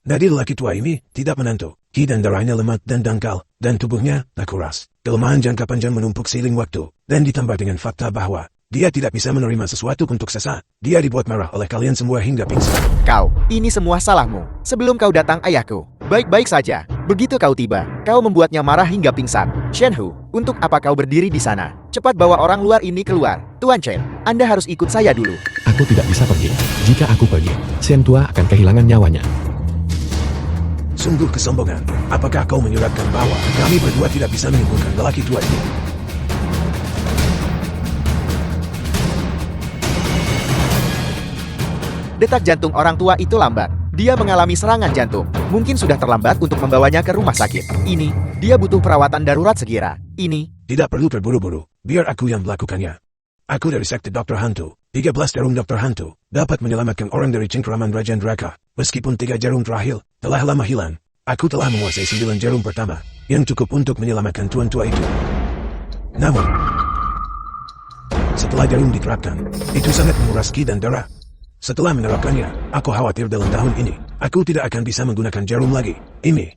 Dari lelaki tua ini tidak menentu. Ki dan darahnya lemah dan dangkal, dan tubuhnya tak kuras. Kelemahan jangka panjang menumpuk seiring waktu, dan ditambah dengan fakta bahwa dia tidak bisa menerima sesuatu untuk sesaat. Dia dibuat marah oleh kalian semua hingga pingsan. Kau, ini semua salahmu. Sebelum kau datang ayahku baik-baik saja. Begitu kau tiba, kau membuatnya marah hingga pingsan. Shenhu, untuk apa kau berdiri di sana? Cepat bawa orang luar ini keluar. Tuan Chen, Anda harus ikut saya dulu. Aku tidak bisa pergi. Jika aku pergi, Shen Tua akan kehilangan nyawanya. Sungguh kesombongan. Apakah kau menyuratkan bahwa kami berdua tidak bisa menyembuhkan lelaki tua ini? Detak jantung orang tua itu lambat. Dia mengalami serangan jantung. Mungkin sudah terlambat untuk membawanya ke rumah sakit. Ini, dia butuh perawatan darurat segera. Ini, tidak perlu terburu-buru. Biar aku yang melakukannya. Aku dari sekte Dokter Hantu. 13 jarum Dokter Hantu dapat menyelamatkan orang dari cengkeraman Raja Draka. Meskipun 3 jarum terakhir telah lama hilang, aku telah menguasai 9 jarum pertama yang cukup untuk menyelamatkan tuan tua itu. Namun, setelah jarum diterapkan, itu sangat menguras ki dan darah. Setelah menerapkannya, aku khawatir dalam tahun ini, aku tidak akan bisa menggunakan jarum lagi. Ini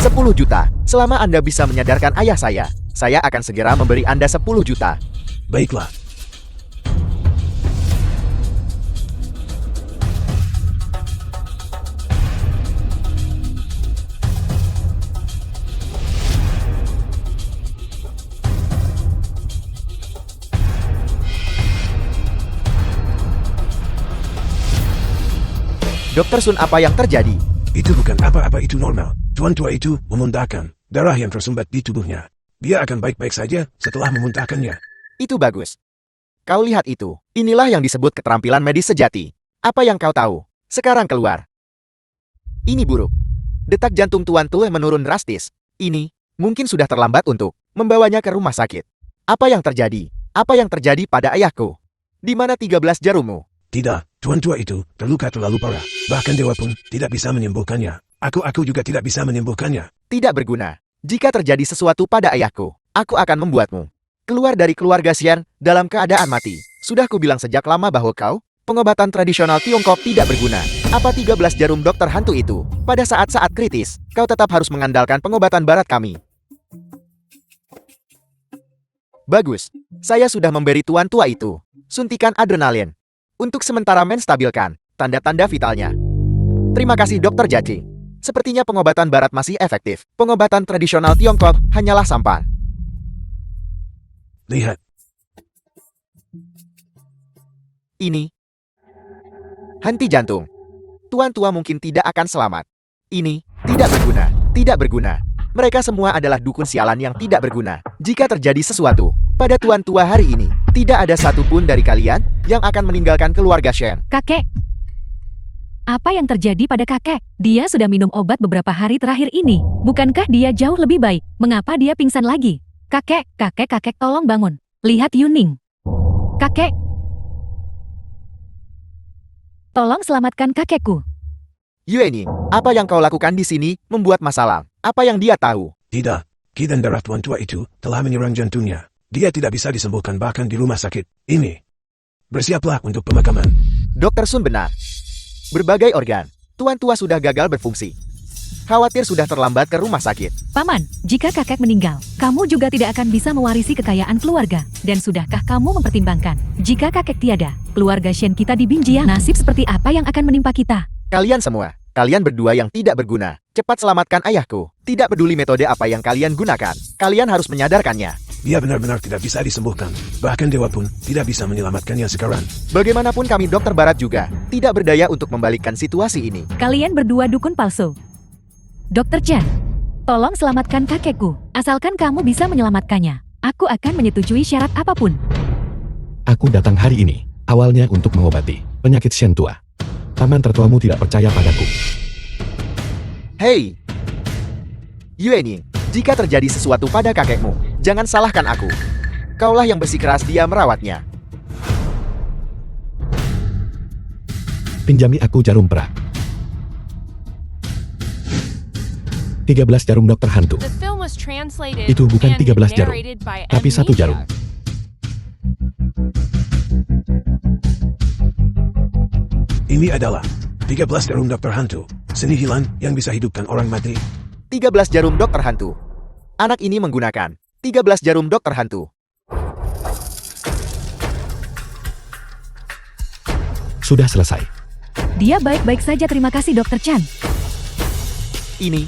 10 juta. Selama Anda bisa menyadarkan ayah saya akan segera memberi Anda 10 juta. Baiklah. Dokter Sun, apa yang terjadi? Itu bukan apa-apa, itu normal. Tuan tua itu memuntahkan darah yang tersumbat di tubuhnya. Dia akan baik-baik saja setelah memuntahkannya. Itu bagus. Kau lihat itu. Inilah yang disebut keterampilan medis sejati. Apa yang kau tahu? Sekarang keluar. Ini buruk. Detak jantung Tuan Tue menurun drastis. Ini mungkin sudah terlambat untuk membawanya ke rumah sakit. Apa yang terjadi? Apa yang terjadi pada ayahku? Di mana 13 jarummu? Tidak, tuan tua itu terluka terlalu parah. Bahkan dewa pun tidak bisa menyembuhkannya. Aku juga tidak bisa menyembuhkannya. Tidak berguna. Jika terjadi sesuatu pada ayahku, aku akan membuatmu keluar dari keluarga Xian dalam keadaan mati. Sudah kubilang sejak lama bahwa pengobatan tradisional Tiongkok tidak berguna. Apa 13 jarum dokter hantu itu? Pada saat-saat kritis, kau tetap harus mengandalkan pengobatan barat kami. Bagus. Saya sudah memberi tuan tua itu suntikan adrenalin untuk sementara menstabilkan tanda-tanda vitalnya. Terima kasih Dr. Jaci. Sepertinya pengobatan barat masih efektif. Pengobatan tradisional Tiongkok hanyalah sampan. Lihat. Ini. Henti jantung. Tuan tua mungkin tidak akan selamat. Ini tidak berguna. Tidak berguna. Mereka semua adalah dukun sialan yang tidak berguna. Jika terjadi sesuatu pada tuan tua hari ini, tidak ada satupun dari kalian yang akan meninggalkan keluarga Shen. Kakek, apa yang terjadi pada kakek? Dia sudah minum obat beberapa hari terakhir ini. Bukankah dia jauh lebih baik? Mengapa dia pingsan lagi? Kakek, tolong bangun. Lihat Yuning. Kakek, tolong selamatkan kakekku. Yuening, apa yang kau lakukan di sini membuat masalah. Apa yang dia tahu? Tidak, ki dan darah tuan tua itu telah menyerang jantungnya. Dia tidak bisa disembuhkan bahkan di rumah sakit. Ini. Bersiaplah untuk pemakaman. Dokter Sun benar. Berbagai organ tuan tua sudah gagal berfungsi. Khawatir sudah terlambat ke rumah sakit. Paman, jika kakek meninggal, kamu juga tidak akan bisa mewarisi kekayaan keluarga. Dan sudahkah kamu mempertimbangkan, jika kakek tiada, keluarga Shen kita di Binjia, nasib seperti apa yang akan menimpa kita? Kalian semua, kalian berdua yang tidak berguna. Cepat selamatkan ayahku. Tidak peduli metode apa yang kalian gunakan. Kalian harus menyadarkannya. Dia benar-benar tidak bisa disembuhkan. Bahkan dewa pun tidak bisa menyelamatkannya sekarang. Bagaimanapun kami dokter barat juga tidak berdaya untuk membalikkan situasi ini. Kalian berdua dukun palsu. Dr. Chen, tolong selamatkan kakekku. Asalkan kamu bisa menyelamatkannya, aku akan menyetujui syarat apapun. Aku datang hari ini, awalnya untuk mengobati penyakit Shen Tua. Paman tertuamu tidak percaya padaku. Hei, Yuening, jika terjadi sesuatu pada kakekmu, jangan salahkan aku. Kaulah yang bersikeras dia merawatnya. Pinjami aku jarum perak. 13 jarum dokter hantu. Itu bukan 13 jarum, tapi 1 jarum. Ini adalah 13 jarum dokter hantu. Seni hilang yang bisa hidupkan orang mati. 13 jarum dokter hantu. Anak ini menggunakan 13 jarum dokter hantu. Sudah selesai. Dia baik-baik saja, terima kasih Dr. Chan. Ini,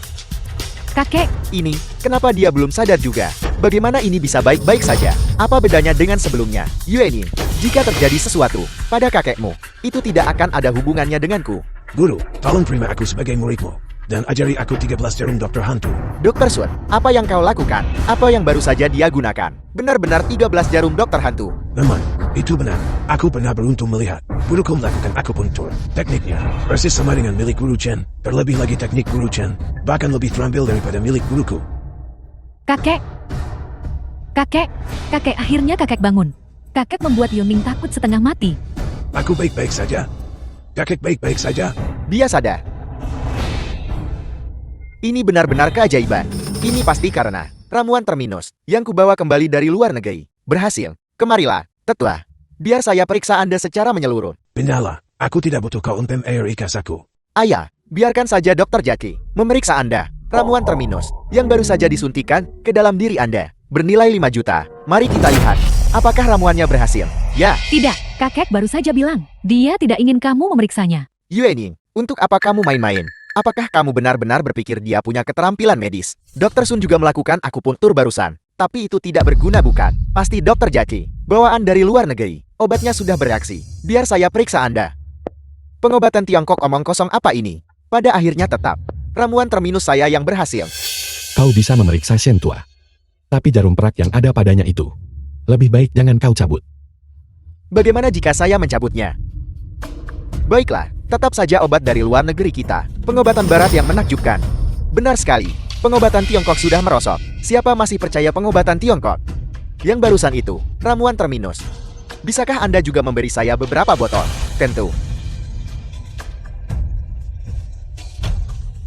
Kakek, ini, kenapa dia belum sadar juga? Bagaimana ini bisa baik-baik saja? Apa bedanya dengan sebelumnya? Yuenin, jika terjadi sesuatu pada kakekmu, itu tidak akan ada hubungannya denganku. Guru, tolong terima aku sebagai muridmu. Dan ajari aku 13 jarum dokter hantu. Dr. Sun, apa yang kau lakukan? Apa yang baru saja dia gunakan? Benar-benar 13 jarum dokter hantu. Memang, itu benar. Aku pernah beruntung melihat guruku melakukan akupunktur. Tekniknya persis sama dengan milik Guru Chen. Terlebih lagi teknik Guru Chen, bahkan lebih terampil daripada milik guruku. kakek. Kakek, akhirnya kakek bangun. Kakek membuat Yuning takut setengah mati. Aku baik-baik saja. Kakek baik-baik saja. Dia sadar. Ini benar-benar keajaiban. Ini pasti karena ramuan terminus yang kubawa kembali dari luar negeri berhasil. Kemarilah, tetua. Biar saya periksa Anda secara menyeluruh. Benarlah, aku tidak butuh kau untuk air ikas aku. Ayah, biarkan saja Dr. Jaki memeriksa Anda. Ramuan terminus yang baru saja disuntikan ke dalam diri Anda bernilai 5 juta. Mari kita lihat, apakah ramuannya berhasil? Ya, Tidak, kakek baru saja bilang. Dia tidak ingin kamu memeriksanya. Yuening, untuk apa kamu main-main? Apakah kamu benar-benar berpikir dia punya keterampilan medis? Dr. Sun juga melakukan akupuntur barusan. Tapi itu tidak berguna bukan? Pasti Dr. Jaki, bawaan dari luar negeri. Obatnya sudah bereaksi. Biar saya periksa Anda. Pengobatan Tiongkok omong kosong apa ini? Pada akhirnya tetap. Ramuan terminus saya yang berhasil. Kau bisa memeriksa Shentua. Tapi jarum perak yang ada padanya itu, lebih baik jangan kau cabut. Bagaimana jika saya mencabutnya? Baiklah, tetap saja obat dari luar negeri kita. Pengobatan barat yang menakjubkan. Benar sekali, pengobatan Tiongkok sudah merosot. Siapa masih percaya pengobatan Tiongkok? Yang barusan itu, ramuan terminus. Bisakah Anda juga memberi saya beberapa botol? Tentu.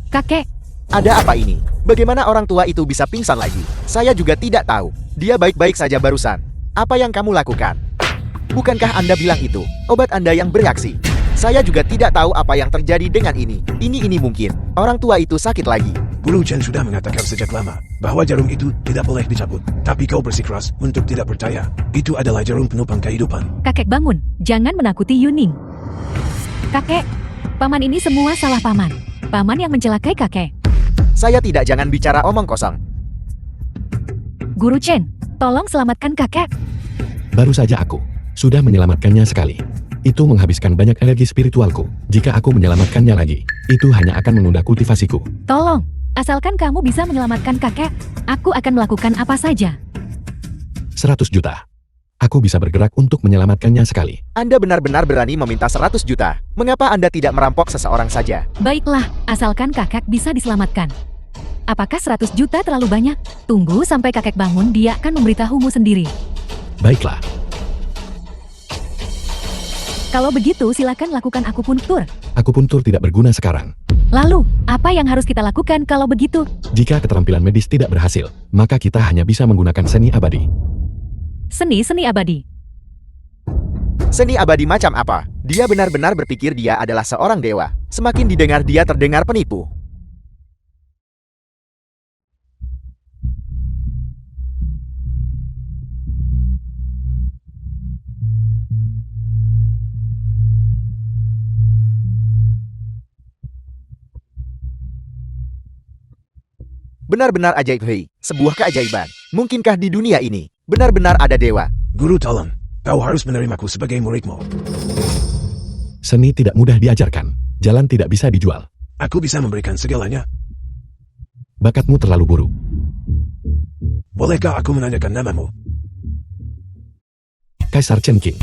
Kakek, Ada apa ini? Bagaimana orang tua itu bisa pingsan lagi? Saya juga tidak tahu. Dia baik-baik saja barusan. Apa yang kamu lakukan? Bukankah Anda bilang itu obat Anda yang bereaksi? Saya juga tidak tahu apa yang terjadi dengan ini. Ini mungkin. Orang tua itu sakit lagi. Guru Chen sudah mengatakan sejak lama bahwa jarum itu tidak boleh dicabut. Tapi kau bersikeras untuk tidak percaya. Itu adalah jarum penopang kehidupan. kakek bangun. Jangan menakuti Yuning. Kakek, paman ini semua salah paman. Paman yang mencelakai kakek. Saya tidak jangan bicara omong kosong. Guru Chen, tolong selamatkan kakek. Baru saja aku sudah menyelamatkannya sekali. Itu menghabiskan banyak energi spiritualku. Jika aku menyelamatkannya lagi, itu hanya akan menunda kultivasiku. Tolong, asalkan kamu bisa menyelamatkan kakek, aku akan melakukan apa saja. 100 juta. Aku bisa bergerak untuk menyelamatkannya sekali. Anda benar-benar berani meminta 100 juta. Mengapa Anda tidak merampok seseorang saja? Baiklah, asalkan kakek bisa diselamatkan. Apakah 100 juta terlalu banyak? Tunggu sampai kakek bangun, dia akan memberitahumu sendiri. Baiklah, Kalau begitu, silakan lakukan akupuntur. akupuntur tidak berguna sekarang. Lalu, apa yang harus kita lakukan kalau begitu? Jika keterampilan medis tidak berhasil, maka kita hanya bisa menggunakan seni abadi. Seni abadi. Seni abadi macam apa? Dia benar-benar berpikir dia adalah seorang dewa. Semakin didengar dia terdengar penipu. Benar-benar ajaib, hei. Sebuah keajaiban. Mungkinkah di dunia ini benar-benar ada dewa? Guru tolong, kau harus menerimaku sebagai muridmu. Seni tidak mudah diajarkan. Jalan tidak bisa dijual. Aku bisa memberikan segalanya. Bakatmu terlalu buruk. Bolehkah aku menanyakan namamu? Kaisar Chen Qing.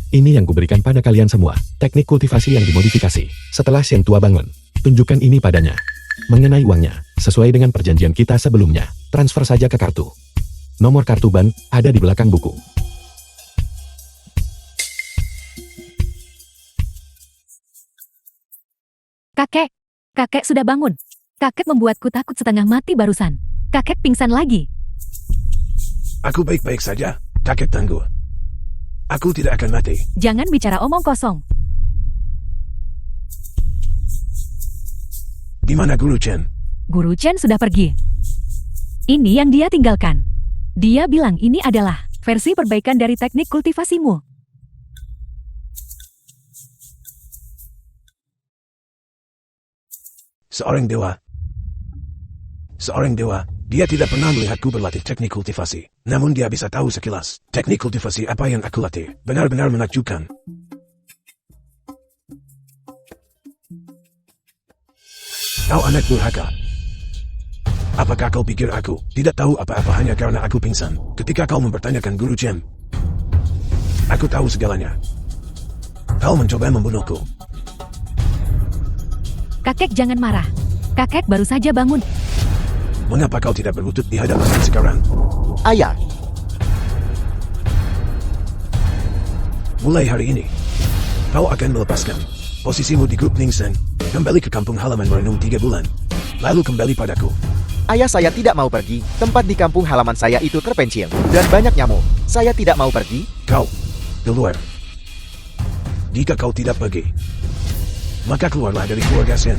Ini yang kuberikan pada kalian semua. Teknik kultivasi yang dimodifikasi. Setelah Shentua bangun, tunjukkan ini padanya. Mengenai uangnya, sesuai dengan perjanjian kita sebelumnya, transfer saja ke kartu. Nomor kartu ban ada di belakang buku. Kakek sudah bangun. Kakek membuatku takut setengah mati barusan. Kakek pingsan lagi. Aku baik-baik saja, kakek tangguh. Aku tidak akan mati. Jangan bicara omong kosong. Di mana Guru Chen? Guru Chen sudah pergi. Ini yang dia tinggalkan. Dia bilang ini adalah versi perbaikan dari teknik kultivasimu. Seorang dewa, dia tidak pernah melihatku berlatih teknik kultivasi. Namun dia bisa tahu sekilas, teknik kultivasi apa yang aku latih, benar-benar menakjubkan. Kau anak durhaka. Apakah kau pikir aku tidak tahu apa-apa hanya karena aku pingsan ketika kau mempertanyakan Guru Chen? Aku tahu segalanya. Kau mencoba membunuhku. Kakek jangan marah. Kakek baru saja bangun. Mengapa kau tidak berlutut di hadapanku sekarang? Ayah, Mulai hari ini, kau akan melepaskan posisimu di grup Ning Seng, kembali ke kampung halaman merenung 3 bulan, lalu kembali padaku. ayah saya tidak mau pergi. Tempat di kampung halaman saya itu terpencil dan banyak nyamuk. Saya tidak mau pergi. Kau, keluar. Jika kau tidak pergi, maka keluarlah dari keluarga Sen.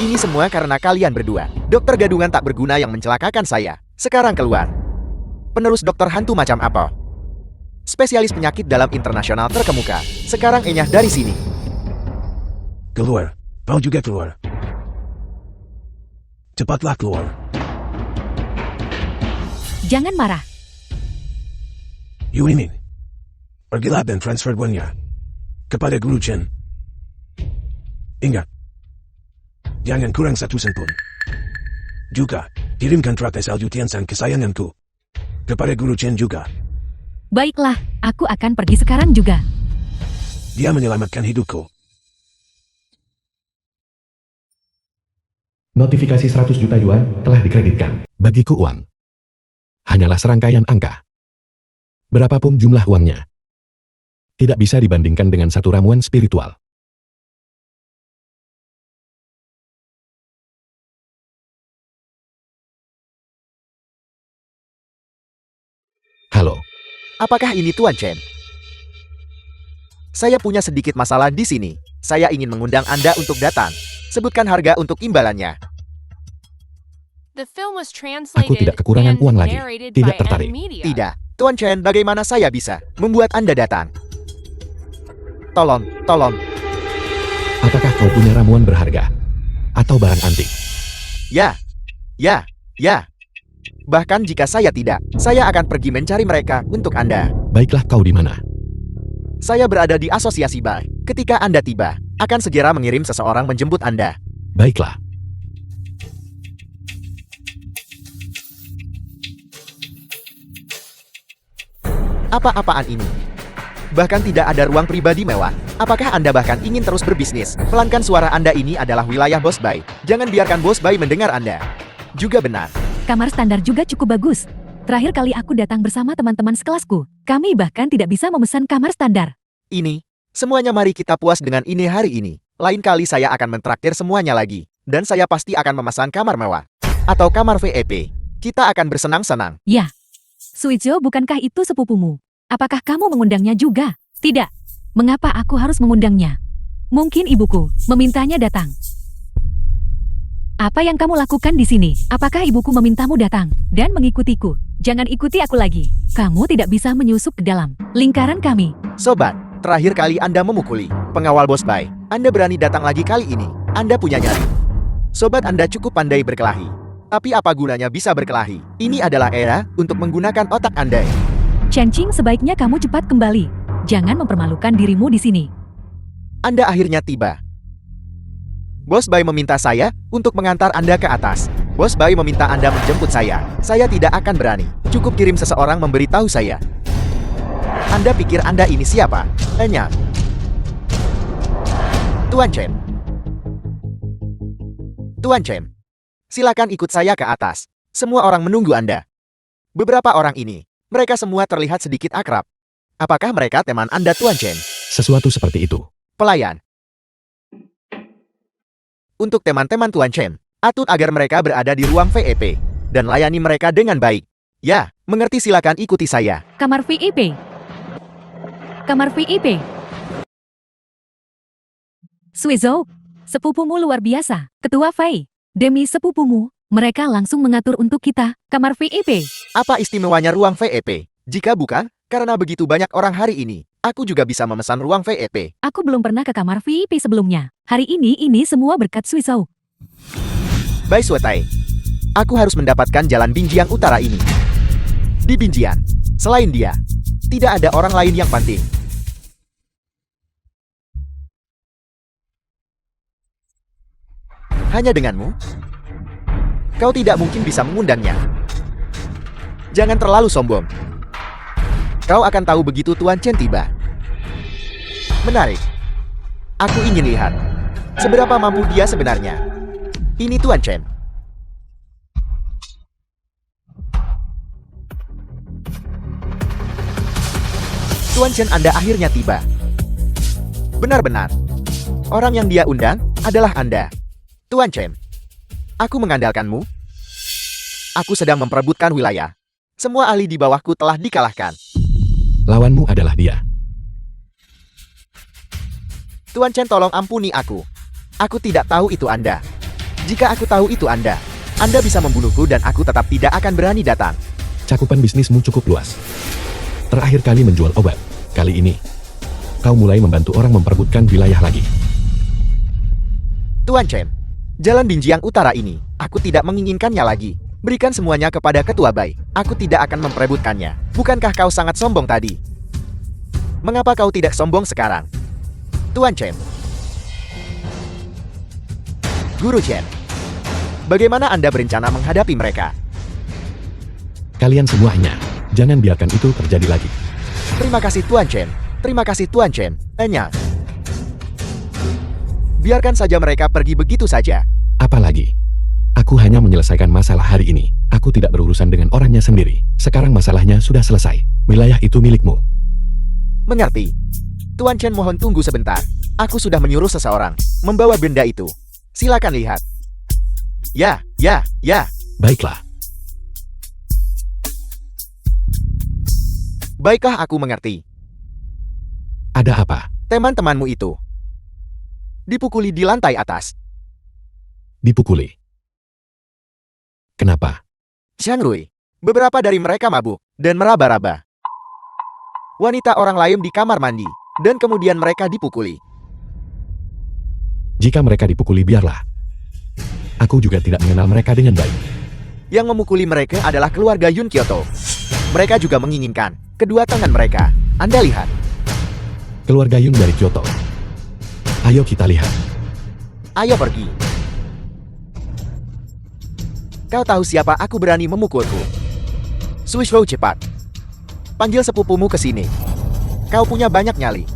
Ini semua karena kalian berdua. Dokter gadungan tak berguna yang mencelakakan saya. Sekarang keluar. Penerus dokter hantu macam apa? Spesialis penyakit dalam internasional terkemuka. Sekarang enyah dari sini. Keluar. Kau juga keluar. Cepatlah keluar. Jangan marah. Yuimin, pergilah dan transfer uangnya kepada Guru Chen. Ingat, jangan kurang 1 sen pun. Juga, kirimkan traktir salju Tianshan kesayanganku kepada Guru Chen juga. Baiklah, aku akan pergi sekarang juga. Dia menyelamatkan hidupku. Notifikasi 100 juta yuan telah dikreditkan. Bagiku uang hanyalah serangkaian angka. Berapapun jumlah uangnya, tidak bisa dibandingkan dengan satu ramuan spiritual. Halo, Apakah ini Tuan Chen? Saya punya sedikit masalah di sini. Saya ingin mengundang Anda untuk datang. Sebutkan harga untuk imbalannya. aku tidak kekurangan uang lagi. Tidak tertarik. Tidak. Tuan Chen, bagaimana saya bisa membuat Anda datang? Tolong. Apakah kau punya ramuan berharga? Atau barang antik? Ya. Bahkan jika saya tidak, saya akan pergi mencari mereka untuk Anda. Baiklah, kau di mana? Saya berada di asosiasi Bai. Ketika Anda tiba, akan segera mengirim seseorang menjemput Anda. Baiklah. Apa-apaan ini? Bahkan tidak ada ruang pribadi mewah. Apakah Anda bahkan ingin terus berbisnis? Pelankan suara Anda ini adalah wilayah Bos Bai. Jangan biarkan Bos Bai mendengar Anda. Juga benar. Kamar standar juga cukup bagus. Terakhir kali aku datang bersama teman-teman sekelasku, kami bahkan tidak bisa memesan kamar standar. Ini, semuanya mari kita puas dengan ini hari ini. Lain kali saya akan mentraktir semuanya lagi. Dan saya pasti akan memesan kamar mewah. Atau kamar VIP. Kita akan bersenang-senang. Ya. Suijo, bukankah itu sepupumu? Apakah kamu mengundangnya juga? Tidak. Mengapa aku harus mengundangnya? Mungkin ibuku memintanya datang. Apa yang kamu lakukan di sini? Apakah ibuku memintamu datang dan mengikutiku? Jangan ikuti aku lagi. Kamu tidak bisa menyusup ke dalam lingkaran kami. Sobat, terakhir kali Anda memukuli pengawal Bos Bai. Anda berani datang lagi kali ini. Anda punya nyali. Sobat Anda cukup pandai berkelahi. Tapi apa gunanya bisa berkelahi? Ini adalah era untuk menggunakan otak Anda. Chen Qing, sebaiknya kamu cepat kembali. Jangan mempermalukan dirimu di sini. Anda akhirnya tiba. Bos Bai meminta saya untuk mengantar Anda ke atas. Bos Bai meminta Anda menjemput saya. Saya tidak akan berani. Cukup kirim seseorang memberitahu saya. Anda pikir Anda ini siapa? Hanya Tuan Chen. Tuan Chen, silakan ikut saya ke atas. Semua orang menunggu Anda. Beberapa orang ini, mereka semua terlihat sedikit akrab. Apakah mereka teman Anda, Tuan Chen? Sesuatu seperti itu. Pelayan. Untuk teman-teman Tuan Chen, atut agar mereka berada di ruang VIP dan layani mereka dengan baik. Ya, mengerti, silakan ikuti saya. Kamar VIP. Kamar VIP. Suizhou, sepupumu luar biasa. Ketua Fei, demi sepupumu, mereka langsung mengatur untuk kita, kamar VIP. Apa istimewanya ruang VIP? Jika bukan, karena begitu banyak orang hari ini, aku juga bisa memesan ruang VIP. Aku belum pernah ke kamar VIP sebelumnya. Hari ini semua berkat Suizhou. Bai Suetai, aku harus mendapatkan jalan Binjiang Utara ini. Di Binjiang, selain dia, tidak ada orang lain yang penting. Hanya denganmu, kau tidak mungkin bisa mengundangnya. Jangan terlalu sombong. Kau akan tahu begitu Tuan Chen tiba. Menarik. Aku ingin lihat seberapa mampu dia sebenarnya. Ini Tuan Chen. Tuan Chen Anda akhirnya tiba. Benar-benar. Orang yang dia undang adalah Anda. Tuan Chen, aku mengandalkanmu. Aku sedang memperebutkan wilayah. Semua ahli di bawahku telah dikalahkan. Lawanmu adalah dia. Tuan Chen tolong ampuni aku. Aku tidak tahu itu Anda. Jika aku tahu itu Anda bisa membunuhku dan aku tetap tidak akan berani datang. Cakupan bisnismu cukup luas. Terakhir kali menjual obat. Kali ini, kau mulai membantu orang memperebutkan wilayah lagi. Tuan Chen, jalan Binjiang Utara ini, aku tidak menginginkannya lagi. Berikan semuanya kepada Ketua Bai. Aku tidak akan memperebutkannya. Bukankah kau sangat sombong tadi? Mengapa kau tidak sombong sekarang? Tuan Chen. Guru Chen. Bagaimana Anda berencana menghadapi mereka? Kalian semuanya, jangan biarkan itu terjadi lagi. Terima kasih Tuan Chen. Terima kasih Tuan Chen. Hanya. Biarkan saja mereka pergi begitu saja. Apalagi, aku hanya menyelesaikan masalah hari ini. Aku tidak berurusan dengan orangnya sendiri. Sekarang masalahnya sudah selesai. Wilayah itu milikmu. Mengerti. Tuan Chen mohon tunggu sebentar. Aku sudah menyuruh seseorang membawa benda itu. Silakan lihat. Ya. Baiklah. Baiklah aku mengerti. Ada apa? Teman-temanmu itu dipukuli di lantai atas. Dipukuli. Kenapa? Xiang Rui, beberapa dari mereka mabuk dan meraba-raba. Wanita orang lain di kamar mandi, dan kemudian mereka dipukuli. Jika mereka dipukuli biarlah. Aku juga tidak mengenal mereka dengan baik. Yang memukuli mereka adalah keluarga Yun Kyoto. Mereka juga menginginkan kedua tangan mereka. Anda lihat. Keluarga Yun dari Kyoto. Ayo kita lihat. Ayo pergi. Kau tahu siapa aku berani memukulku? Suizhou cepat. Panggil sepupumu ke sini. Kau punya banyak nyali.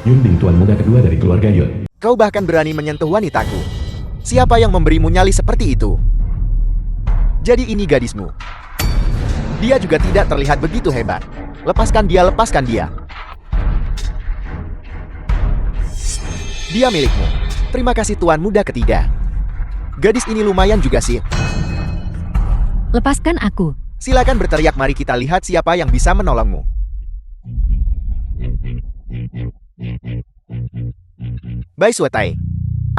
Yun Bing tuan muda kedua dari keluarga Yun. Kau bahkan berani menyentuh wanitaku. Siapa yang memberimu nyali seperti itu? Jadi ini gadismu. Dia juga tidak terlihat begitu hebat. Lepaskan dia. Dia milikmu. Terima kasih tuan muda ketiga. Gadis ini lumayan juga sih. Lepaskan aku. Silakan berteriak, mari kita lihat siapa yang bisa menolongmu. Bai Suetai,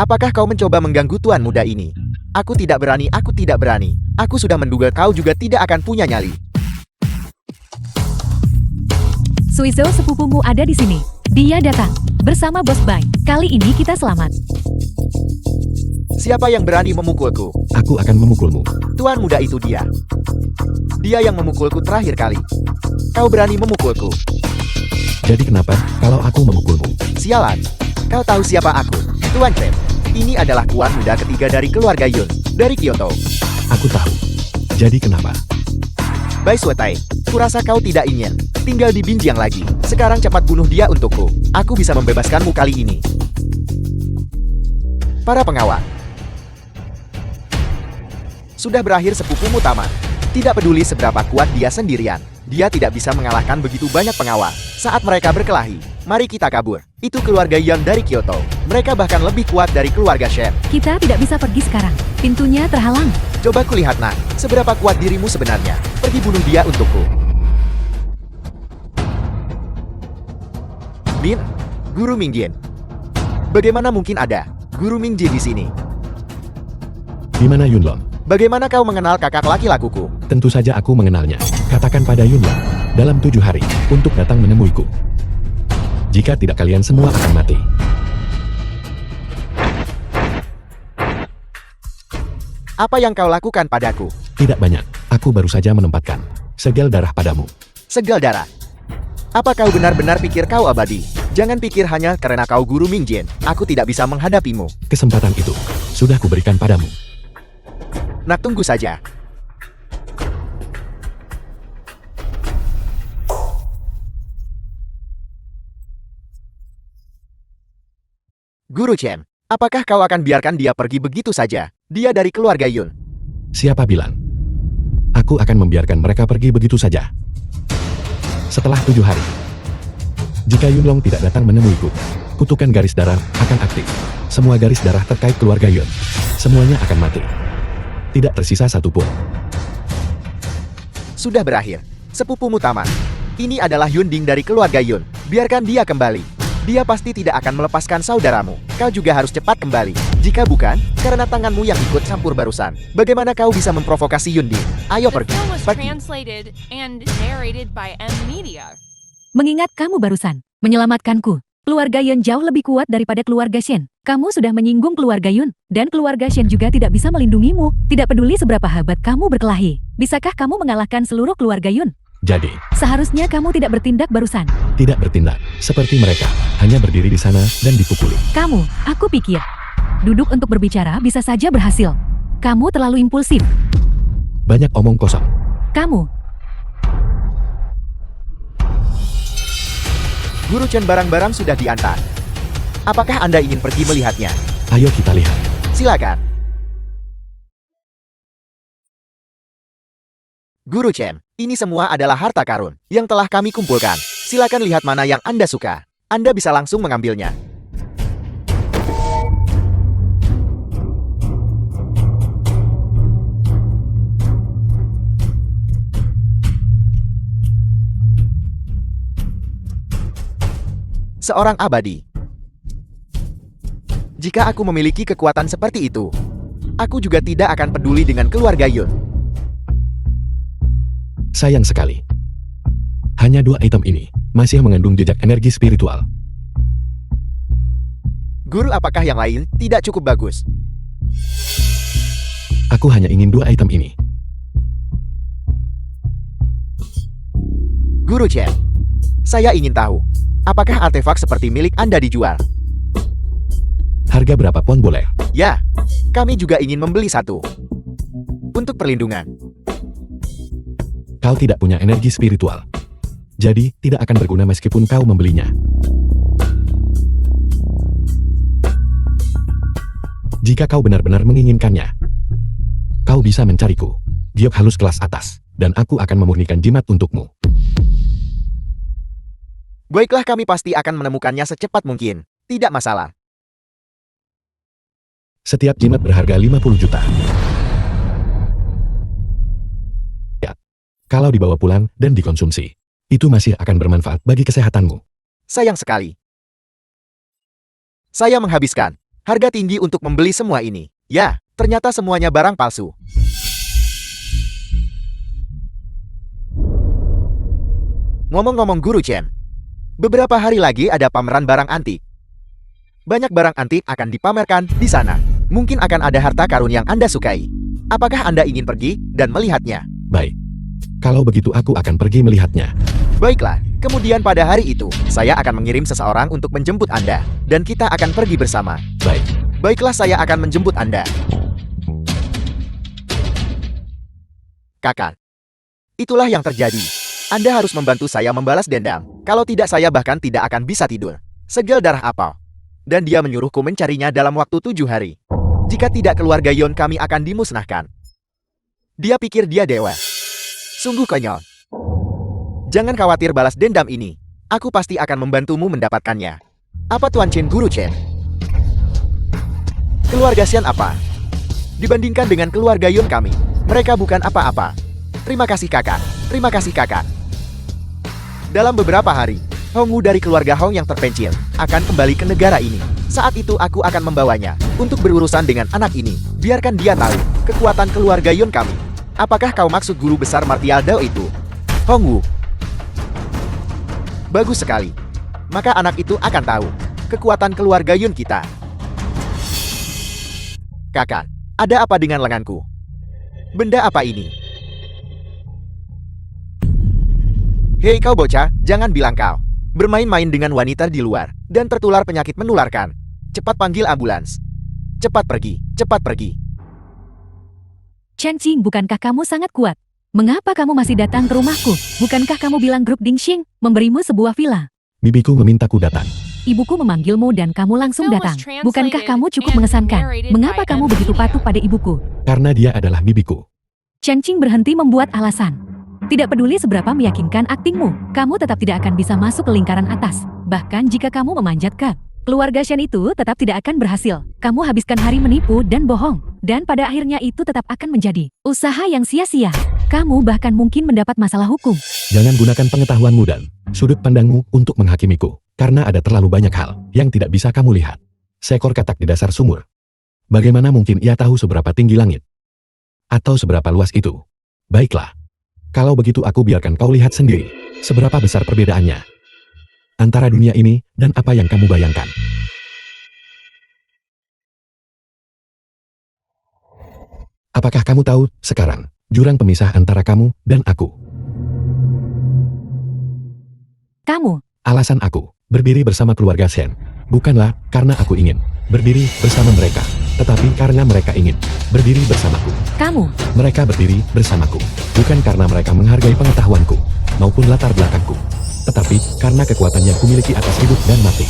apakah kau mencoba mengganggu tuan muda ini? Aku tidak berani. Aku sudah menduga kau juga tidak akan punya nyali. Suizhou sepupumu ada di sini. Dia datang bersama Bos Bai. Kali ini kita selamat. Siapa yang berani memukulku? Aku akan memukulmu. Tuan muda itu dia. Dia yang memukulku terakhir kali. Kau berani memukulku. Jadi kenapa kalau aku memukulmu? Sialan. Kau tahu siapa aku? Tuan Chen. Ini adalah tuan muda ketiga dari keluarga Yun, dari Kyoto. Aku tahu. Jadi kenapa? Bai Suetai, kurasa kau tidak ingin tinggal di Binjiang lagi. Sekarang cepat bunuh dia untukku. Aku bisa membebaskanmu kali ini. Para pengawal. Sudah berakhir sepupumu tamat. Tidak peduli seberapa kuat dia sendirian. Dia tidak bisa mengalahkan begitu banyak pengawal. Saat mereka berkelahi, mari kita kabur. Itu keluarga Yang dari Kyoto. Mereka bahkan lebih kuat dari keluarga Shen. Kita tidak bisa pergi sekarang. Pintunya terhalang. Coba kulihat nak, seberapa kuat dirimu sebenarnya. Pergi bunuh dia untukku. Min, Guru Mingjin. Bagaimana mungkin ada Guru Mingjie di sini? Di mana Yunlong? Bagaimana kau mengenal kakak laki lakuku? Tentu saja aku mengenalnya. Katakan pada Yunlong, dalam 7 hari, untuk datang menemuiku. Jika tidak kalian semua akan mati. Apa yang kau lakukan padaku? Tidak banyak, aku baru saja menempatkan segel darah padamu. Segel darah. Apa kau benar-benar pikir kau abadi? Jangan pikir hanya karena kau Guru Mingjie, aku tidak bisa menghadapimu. Kesempatan itu sudah kuberikan padamu. Nak, tunggu saja. Guru Chen, apakah kau akan biarkan dia pergi begitu saja? Dia dari keluarga Yun. Siapa bilang? Aku akan membiarkan mereka pergi begitu saja. Setelah 7 hari. Jika Yunlong tidak datang menemuiku, kutukan garis darah akan aktif. Semua garis darah terkait keluarga Yun. Semuanya akan mati. Tidak tersisa satu pun. Sudah berakhir. Sepupumu tamat. Ini adalah Yunding dari keluarga Yun. Biarkan dia kembali. Dia pasti tidak akan melepaskan saudaramu. Kau juga harus cepat kembali. Jika bukan, karena tanganmu yang ikut campur barusan. Bagaimana kau bisa memprovokasi Yunding? Ayo pergi. Pergi. Mengingat kamu barusan menyelamatkanku. Keluarga Yun jauh lebih kuat daripada keluarga Shen. Kamu sudah menyinggung keluarga Yun, dan keluarga Shen juga tidak bisa melindungimu. Tidak peduli seberapa hebat kamu berkelahi. Bisakah kamu mengalahkan seluruh keluarga Yun? Jadi, Seharusnya kamu tidak bertindak barusan. tidak bertindak seperti mereka, hanya berdiri di sana dan dipukuli. Kamu, aku pikir, duduk untuk berbicara bisa saja berhasil. Kamu terlalu impulsif. Banyak omong kosong. Kamu, Guru Chen, barang-barang sudah diantar. Apakah Anda ingin pergi melihatnya? Ayo kita lihat. Silakan. Guru Chen, ini semua adalah harta karun yang telah kami kumpulkan. Silakan lihat mana yang Anda suka. Anda bisa langsung mengambilnya. Seorang abadi. Jika aku memiliki kekuatan seperti itu, aku juga tidak akan peduli dengan keluarga Yun. Sayang sekali. Hanya 2 item ini masih mengandung jejak energi spiritual. Guru, apakah yang lain tidak cukup bagus? Aku hanya ingin 2 item ini. Guru Chen, saya ingin tahu, apakah artefak seperti milik Anda dijual? Harga berapa pun boleh. Ya, kami juga ingin membeli satu. Untuk perlindungan. Kau tidak punya energi spiritual. Jadi, tidak akan berguna meskipun kau membelinya. Jika kau benar-benar menginginkannya, kau bisa mencariku. Giok halus kelas atas, dan aku akan memurnikan jimat untukmu. Baiklah, kami pasti akan menemukannya secepat mungkin. Tidak masalah. Setiap jimat berharga 50 juta. Ya, kalau dibawa pulang dan dikonsumsi, itu masih akan bermanfaat bagi kesehatanmu. Sayang sekali. Saya menghabiskan harga tinggi untuk membeli semua ini. Ya, ternyata semuanya barang palsu. Ngomong-ngomong Guru Chen, beberapa hari lagi ada pameran barang antik. Banyak barang antik akan dipamerkan di sana. Mungkin akan ada harta karun yang Anda sukai. Apakah Anda ingin pergi dan melihatnya? Baik. Kalau begitu aku akan pergi melihatnya. Baiklah, kemudian pada hari itu, saya akan mengirim seseorang untuk menjemput Anda. Dan kita akan pergi bersama. Baik. Baiklah, saya akan menjemput Anda. Kakak. Itulah yang terjadi. Anda harus membantu saya membalas dendam. Kalau tidak, saya bahkan tidak akan bisa tidur. Segel darah apa? Dan dia menyuruhku mencarinya dalam waktu 7 hari. Jika tidak, keluarga Yon kami akan dimusnahkan. Dia pikir dia dewa. Sungguh konyol. Jangan khawatir balas dendam ini. Aku pasti akan membantumu mendapatkannya. Apa Tuan Chen, Guru Chen? Keluarga Xian apa? Dibandingkan dengan keluarga Yon kami, mereka bukan apa-apa. Terima kasih kakak. Terima kasih kakak. Dalam beberapa hari, Hongwu dari keluarga Hong yang terpencil akan kembali ke negara ini. Saat itu aku akan membawanya untuk berurusan dengan anak ini. Biarkan dia tahu kekuatan keluarga Yun kami. Apakah kau maksud guru besar martial Dao itu? Hongwu. Bagus sekali. Maka anak itu akan tahu kekuatan keluarga Yun kita. Kakak, ada apa dengan lenganku? Benda apa ini? Hei kau bocah, jangan bilang kau bermain-main dengan wanita di luar dan tertular penyakit menularkan. Cepat panggil ambulans. Cepat pergi, cepat pergi. Chen Qing, bukankah kamu sangat kuat? Mengapa kamu masih datang ke rumahku? Bukankah kamu bilang grup Dingxing memberimu sebuah villa? Bibiku memintaku datang. Ibuku memanggilmu dan kamu langsung datang. Bukankah kamu cukup mengesankan? Mengapa kamu begitu patuh pada ibuku? Karena dia adalah bibiku. Chen Qing berhenti membuat alasan. Tidak peduli seberapa meyakinkan aktingmu, kamu tetap tidak akan bisa masuk ke lingkaran atas. Bahkan jika kamu memanjat ke keluarga Shen itu tetap tidak akan berhasil. Kamu habiskan hari menipu dan bohong. Dan pada akhirnya itu tetap akan menjadi usaha yang sia-sia. Kamu bahkan mungkin mendapat masalah hukum. Jangan gunakan pengetahuanmu dan sudut pandangmu untuk menghakimiku. Karena ada terlalu banyak hal yang tidak bisa kamu lihat. Seekor katak di dasar sumur. Bagaimana mungkin ia tahu seberapa tinggi langit? Atau seberapa luas itu? Baiklah. Kalau begitu aku biarkan kau lihat sendiri. Seberapa besar perbedaannya antara dunia ini dan apa yang kamu bayangkan. Apakah kamu tahu sekarang jurang pemisah antara kamu dan aku? Kamu, Alasan aku berdiri bersama keluarga Shen bukanlah karena aku ingin berdiri bersama mereka, tetapi karena mereka ingin berdiri bersamaku. kamu, Mereka berdiri bersamaku bukan karena mereka menghargai pengetahuanku maupun latar belakangku, tetapi karena kekuatan yang kumiliki atas hidup dan mati.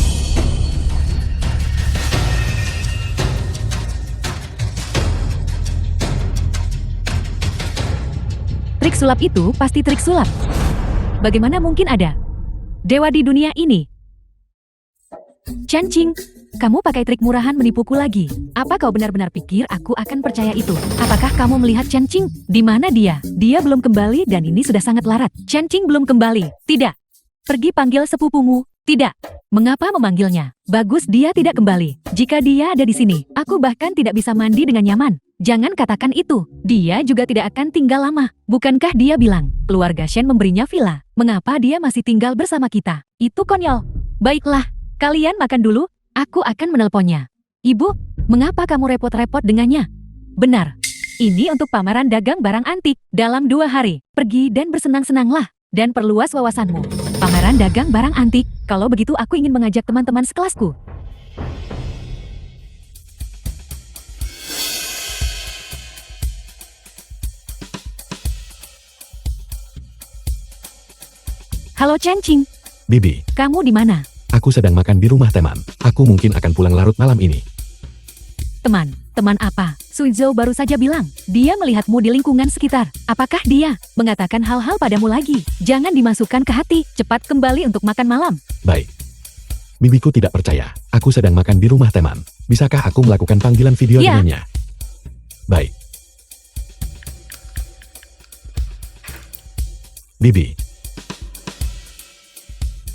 trik sulap itu pasti trik sulap. Bagaimana mungkin ada dewa di dunia ini? Chen Qing, kamu pakai trik murahan menipuku lagi. Apa kau benar-benar pikir aku akan percaya itu? Apakah kamu melihat Chen Qing? Di mana dia? Dia belum kembali dan ini sudah sangat larat. Chen Qing belum kembali. Tidak. Pergi panggil sepupumu. Tidak. Mengapa memanggilnya? Bagus dia tidak kembali. Jika dia ada di sini, aku bahkan tidak bisa mandi dengan nyaman. Jangan katakan itu. Dia juga tidak akan tinggal lama. Bukankah dia bilang, keluarga Shen memberinya villa? Mengapa dia masih tinggal bersama kita? Itu konyol. Baiklah. Kalian makan dulu, aku akan menelponnya. Ibu, mengapa kamu repot-repot dengannya? Benar. Ini untuk pameran dagang barang antik. Dalam 2 hari, pergi dan bersenang-senanglah. Dan perluas wawasanmu. Pameran dagang barang antik, kalau begitu aku ingin mengajak teman-teman sekelasku. Halo Chen Qing, Bibi, kamu di mana? aku sedang makan di rumah teman. Aku mungkin akan pulang larut malam ini. Teman apa? Suizhou baru saja bilang, dia melihatmu di lingkungan sekitar. Apakah dia mengatakan hal-hal padamu lagi? Jangan dimasukkan ke hati, cepat kembali untuk makan malam. Baik. Bibiku tidak percaya. Aku sedang makan di rumah teman. Bisakah aku melakukan panggilan video Ya. dengannya? Baik. Bibi,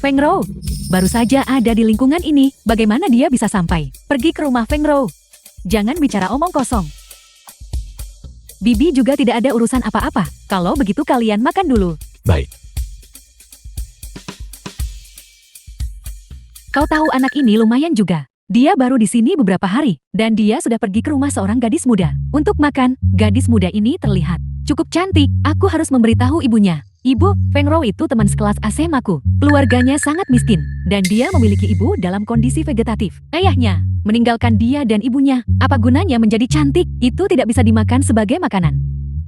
Feng Rou, baru saja ada di lingkungan ini, bagaimana dia bisa sampai? Pergi ke rumah Feng Rou. Jangan bicara omong kosong. Bibi juga tidak ada urusan apa-apa, kalau begitu kalian makan dulu. baik. Kau tahu anak ini lumayan juga. Dia baru di sini beberapa hari, dan dia sudah pergi ke rumah seorang gadis muda. Untuk makan, gadis muda ini terlihat cukup cantik, aku harus memberitahu ibunya. Ibu, Feng Rou itu teman sekelas Asemaku. Keluarganya sangat miskin, dan dia memiliki ibu dalam kondisi vegetatif. Ayahnya meninggalkan dia dan ibunya. Apa gunanya menjadi cantik? Itu tidak bisa dimakan sebagai makanan.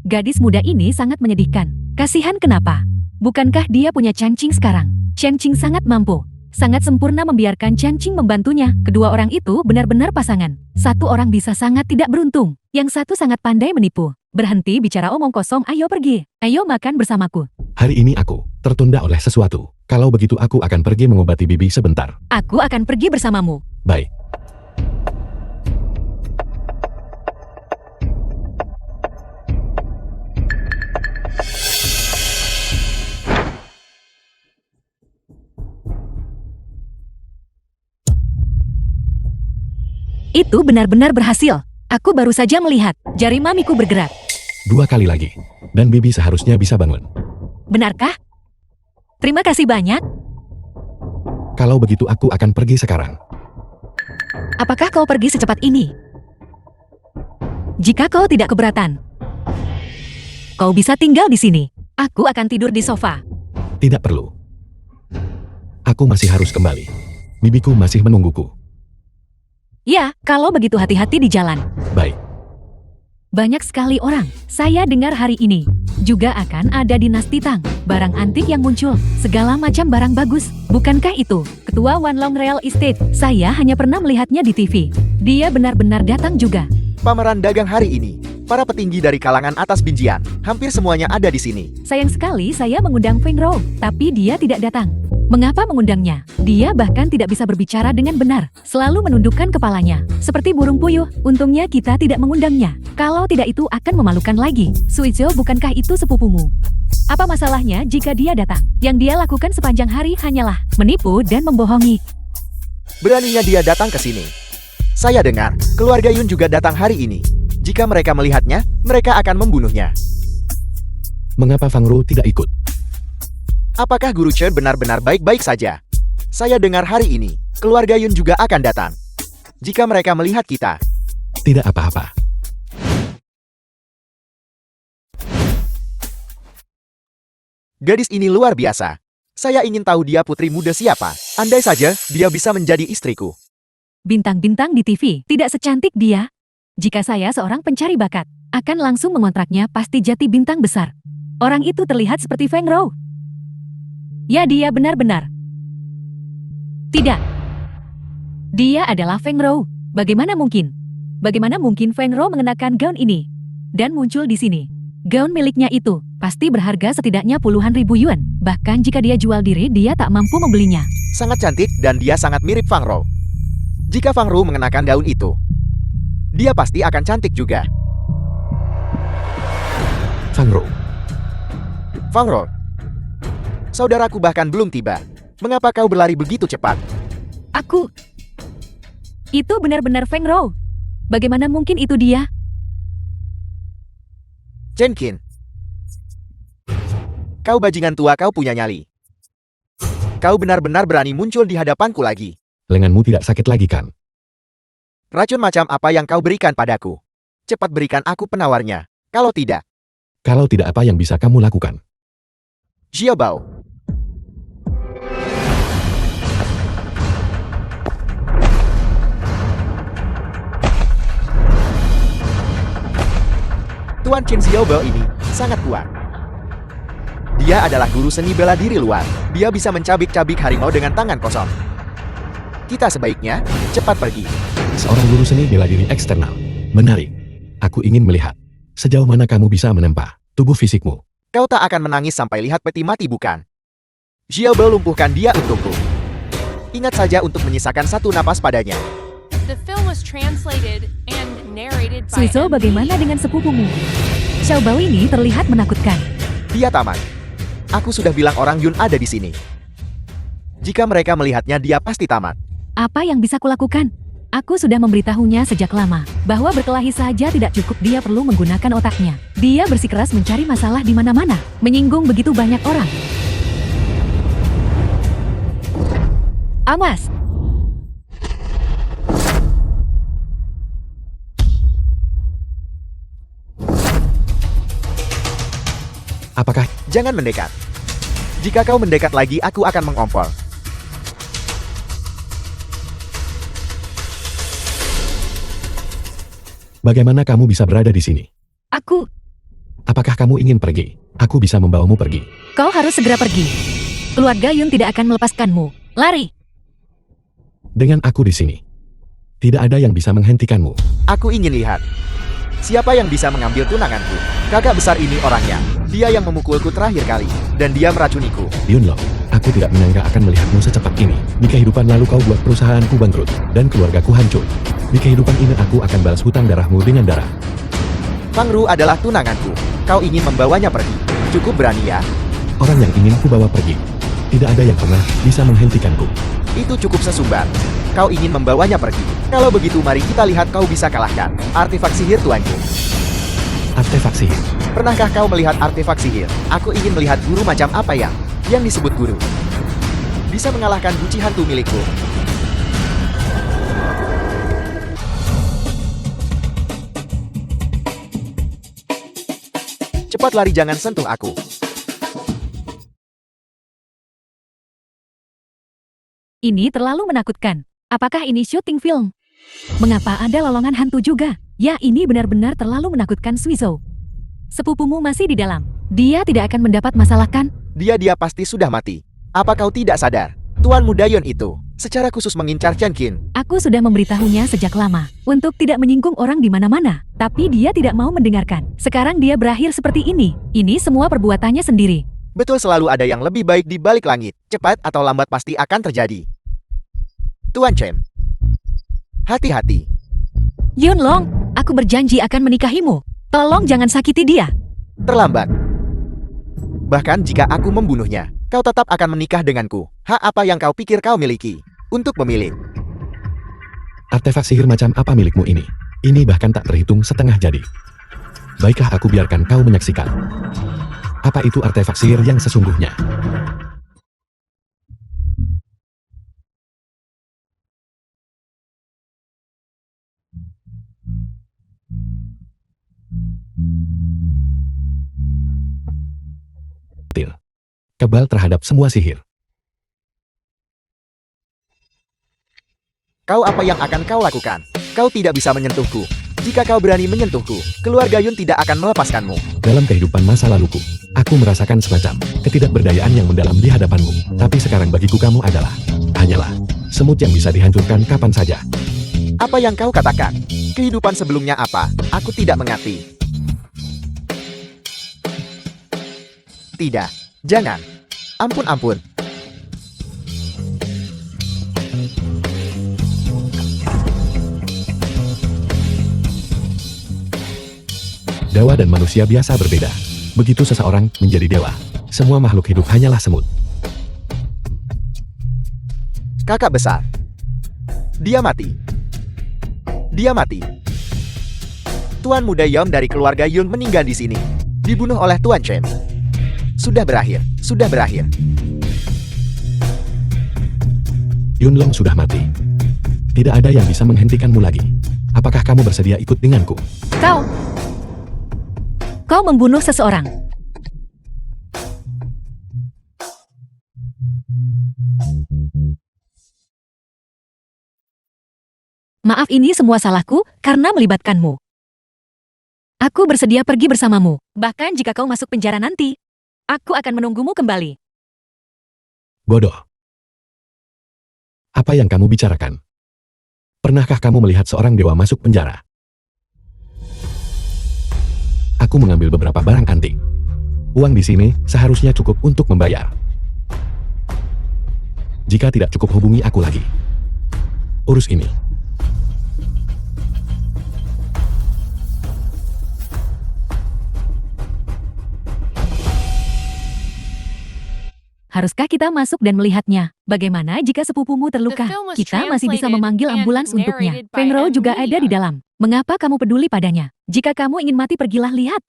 Gadis muda ini sangat menyedihkan. Kasihan kenapa? Bukankah dia punya Chen Qing sekarang? Chen Qing sangat mampu. Sangat sempurna membiarkan Chen Qing membantunya. Kedua orang itu benar-benar pasangan. Satu orang bisa sangat tidak beruntung. Yang satu sangat pandai menipu. Berhenti bicara omong kosong, ayo pergi. Ayo makan bersamaku. Hari ini aku tertunda oleh sesuatu. Kalau begitu aku akan pergi mengobati Bibi sebentar. Aku akan pergi bersamamu. Baik. Itu benar-benar berhasil. Aku baru saja melihat jari mamiku bergerak. 2 kali lagi. Dan Bibi seharusnya bisa bangun. Benarkah? Terima kasih banyak. Kalau begitu aku akan pergi sekarang. Apakah kau pergi secepat ini? Jika kau tidak keberatan, kau bisa tinggal di sini. Aku akan tidur di sofa. Tidak perlu. Aku masih harus kembali. Bibiku masih menungguku. Ya, kalau begitu hati-hati di jalan. Baik. Banyak sekali orang, saya dengar hari ini, juga akan ada dinasti Tang, barang antik yang muncul, segala macam barang bagus. Bukankah itu, Ketua One Long Real Estate? Saya hanya pernah melihatnya di TV. Dia benar-benar datang juga. Pameran dagang hari ini, para petinggi dari kalangan atas Binjian, hampir semuanya ada di sini. Sayang sekali saya mengundang Feng Rou, tapi dia tidak datang. Mengapa mengundangnya? Dia bahkan tidak bisa berbicara dengan benar, selalu menundukkan kepalanya, seperti burung puyuh. Untungnya kita tidak mengundangnya. Kalau tidak itu akan memalukan lagi. Suizhou, bukankah itu sepupumu? Apa masalahnya jika dia datang? Yang dia lakukan sepanjang hari hanyalah menipu dan membohongi. Beraninya dia datang ke sini. Saya dengar, keluarga Yun juga datang hari ini. Jika mereka melihatnya, mereka akan membunuhnya. Mengapa Fang Ru tidak ikut? Apakah Guru Chen benar-benar baik-baik saja? Saya dengar hari ini, keluarga Yun juga akan datang. Jika mereka melihat kita, Tidak apa-apa. gadis ini luar biasa. Saya ingin tahu dia putri muda siapa. Andai saja, dia bisa menjadi istriku. Bintang-bintang di TV tidak secantik dia. Jika saya seorang pencari bakat, akan langsung mengontraknya, pasti jadi bintang besar. Orang itu terlihat seperti Feng Rou. Ya, dia benar-benar. Tidak. Dia adalah Feng Rou. Bagaimana mungkin? Bagaimana mungkin Feng Rou mengenakan gaun ini? Dan muncul di sini. Gaun miliknya itu pasti berharga setidaknya puluhan ribu yuan. Bahkan jika dia jual diri, dia tak mampu membelinya. Sangat cantik dan dia sangat mirip Fang Rou. Jika Fang Rou mengenakan gaun itu, dia pasti akan cantik juga. Fang Ru. Fang Rou, saudaraku bahkan belum tiba. Mengapa kau berlari begitu cepat? Aku. Itu benar-benar Feng Rou. Bagaimana mungkin itu dia? Chen Qin, kau bajingan tua, kau punya nyali. Kau benar-benar berani muncul di hadapanku lagi. Lenganmu tidak sakit lagi kan? Racun macam apa yang kau berikan padaku? Cepat berikan aku penawarnya. Kalau tidak, Apa yang bisa kamu lakukan? Xiaobao. Tuan Qin Xiaobao ini sangat kuat. Dia adalah guru seni bela diri luar. Dia bisa mencabik-cabik harimau dengan tangan kosong. Kita sebaiknya cepat pergi. Seorang guru seni bela diri eksternal. Menarik. Aku ingin melihat sejauh mana kamu bisa menempa tubuh fisikmu. Kau tak akan menangis sampai lihat peti mati, bukan? Xiaobao, lumpuhkan dia untukku. Ingat saja untuk menyisakan satu napas padanya. The film was translated and narrated by Suizhou, bagaimana dengan sepupumu? Xiaobao ini terlihat menakutkan. Dia tamat. Aku sudah bilang orang Yun ada di sini. Jika mereka melihatnya, dia pasti tamat. Apa yang bisa kulakukan? Aku sudah memberitahunya sejak lama, bahwa berkelahi saja tidak cukup, dia perlu menggunakan otaknya. Dia bersikeras mencari masalah di mana-mana, menyinggung begitu banyak orang. Awas! Apakah Jangan mendekat. Jika kau mendekat lagi, aku akan mengompol. bagaimana kamu bisa berada di sini? Aku, Apakah kamu ingin pergi? Aku bisa membawamu pergi. kau harus segera pergi. Keluarga Yun tidak akan melepaskanmu. Lari! Dengan aku di sini, tidak ada yang bisa menghentikanmu. Aku ingin lihat. Siapa yang bisa mengambil tunanganku? Kakak besar ini orangnya. Dia yang memukulku terakhir kali. Dan dia meracuniku. Yunlo, aku tidak menyangka akan melihatmu secepat ini. Di kehidupan lalu kau buat perusahaanku bangkrut, dan keluargaku hancur. Di kehidupan ini aku akan balas hutang darahmu dengan darah. Fang Ru adalah tunanganku. Kau ingin membawanya pergi. Cukup berani ya. Orang yang ingin ku bawa pergi, tidak ada yang pernah bisa menghentikanku. Itu cukup sesumbar. Kau ingin membawanya pergi. Kalau begitu mari kita lihat kau bisa kalahkan artefak sihir tuanku. Artefak sihir. Pernahkah kau melihat artefak sihir? Aku ingin melihat guru macam apa yang disebut guru. Bisa mengalahkan guci hantu milikku. Cepat lari, jangan sentuh aku. Ini terlalu menakutkan. Apakah ini syuting film? Mengapa ada lolongan hantu juga? Ya, ini benar-benar terlalu menakutkan, Suizo. Sepupumu masih di dalam. Dia tidak akan mendapat masalah kan? Dia pasti sudah mati. Apa kau tidak sadar? Tuan muda Yon itu secara khusus mengincar Chen Qin. Aku sudah memberitahunya sejak lama untuk tidak menyinggung orang di mana-mana, tapi dia tidak mau mendengarkan. Sekarang dia berakhir seperti ini. Ini semua perbuatannya sendiri. Betul, selalu ada yang lebih baik di balik langit. Cepat atau lambat pasti akan terjadi. Tuan Chen, hati-hati. Yunlong, aku berjanji akan menikahimu. Tolong jangan sakiti dia. Terlambat. Bahkan jika aku membunuhnya, kau tetap akan menikah denganku. Hak apa yang kau pikir kau miliki untuk memilih? Artefak sihir macam apa milikmu ini? Ini bahkan tak terhitung setengah jadi. Baiklah, aku biarkan kau menyaksikan. Apa itu artefak sihir yang sesungguhnya? Kebal terhadap semua sihir. Kau apa yang akan kau lakukan? Kau tidak bisa menyentuhku. Jika kau berani menyentuhku, keluarga Yun tidak akan melepaskanmu. Dalam kehidupan masa laluku, aku merasakan semacam ketidakberdayaan yang mendalam di hadapanmu. Tapi sekarang bagiku kamu hanyalah semut yang bisa dihancurkan kapan saja. Apa yang kau katakan? Kehidupan sebelumnya apa? Aku tidak mengerti. Tidak, jangan. Ampun. Dewa dan manusia biasa berbeda. Begitu seseorang menjadi dewa, semua makhluk hidup hanyalah semut. Kakak besar. Dia mati. Tuan muda Yom dari keluarga Yun meninggal di sini. Dibunuh oleh Tuan Chen. Sudah berakhir. Yunlong sudah mati. Tidak ada yang bisa menghentikanmu lagi. Apakah kamu bersedia ikut denganku? Kau membunuh seseorang. Maaf, ini semua salahku karena melibatkanmu. Aku bersedia pergi bersamamu. Bahkan jika kau masuk penjara nanti, aku akan menunggumu kembali. Bodoh. Apa yang kamu bicarakan? Pernahkah kamu melihat seorang dewa masuk penjara? Aku mengambil beberapa barang antik. Uang di sini seharusnya cukup untuk membayar. Jika tidak cukup, hubungi aku lagi. Urus ini. Haruskah kita masuk dan melihatnya? Bagaimana jika sepupumu terluka? The film was Kita masih bisa translated memanggil and ambulans untuknya. narrated by Feng Rou juga Emilia. ada di dalam. Mengapa kamu peduli padanya? Jika kamu ingin mati, pergilah lihat.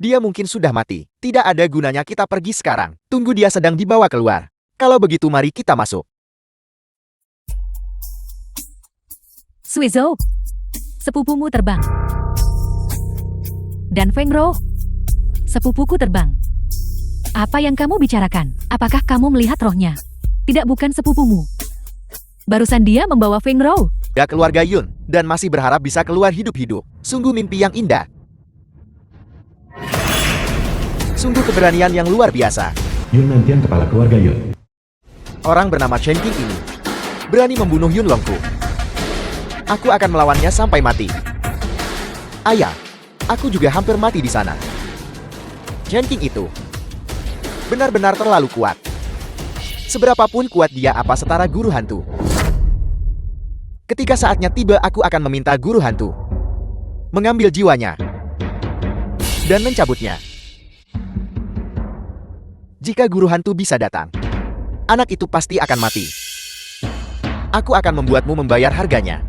Dia mungkin sudah mati. Tidak ada gunanya kita pergi sekarang. Tunggu dia sedang dibawa keluar. Kalau begitu mari kita masuk. Suizhou, sepupumu terbang. Dan Feng Rou, sepupuku terbang. Apa yang kamu bicarakan? Apakah kamu melihat rohnya? Tidak, bukan sepupumu. Barusan dia membawa Feng Rou. Dia keluarga Yun, dan masih berharap bisa keluar hidup-hidup. Sungguh mimpi yang indah. Sungguh keberanian yang luar biasa. Yun Nantian, kepala keluarga Yun. Orang bernama Chen Qing ini berani membunuh Yun Longku. Aku akan melawannya sampai mati. Ayah, aku juga hampir mati di sana. Chen Qing itu benar-benar terlalu kuat. Seberapapun kuat dia, apa setara guru hantu. Ketika saatnya tiba, aku akan meminta guru hantu mengambil jiwanya dan mencabutnya. Jika guru hantu bisa datang, anak itu pasti akan mati. Aku akan membuatmu membayar harganya.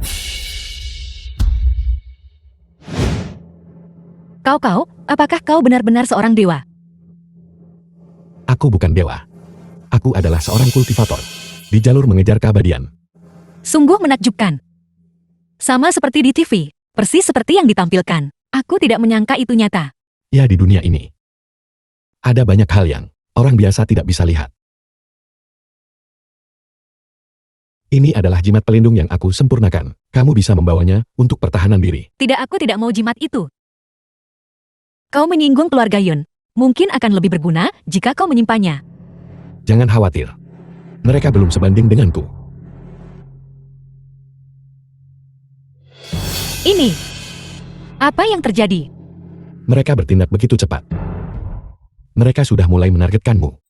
Kau, apakah kau benar-benar seorang dewa? Aku bukan dewa. Aku adalah seorang kultivator. Di jalur mengejar keabadian. Sungguh menakjubkan. Sama seperti di TV, persis seperti yang ditampilkan. Aku tidak menyangka itu nyata. Ya, di dunia ini ada banyak hal yang orang biasa tidak bisa lihat. Ini adalah jimat pelindung yang aku sempurnakan. Kamu bisa membawanya untuk pertahanan diri. Tidak, aku tidak mau jimat itu. Kau menyinggung keluarga Yun. Mungkin akan lebih berguna jika kau menyimpannya. Jangan khawatir. Mereka belum sebanding denganku. Ini. Apa yang terjadi? Mereka bertindak begitu cepat. Mereka sudah mulai menargetkanmu.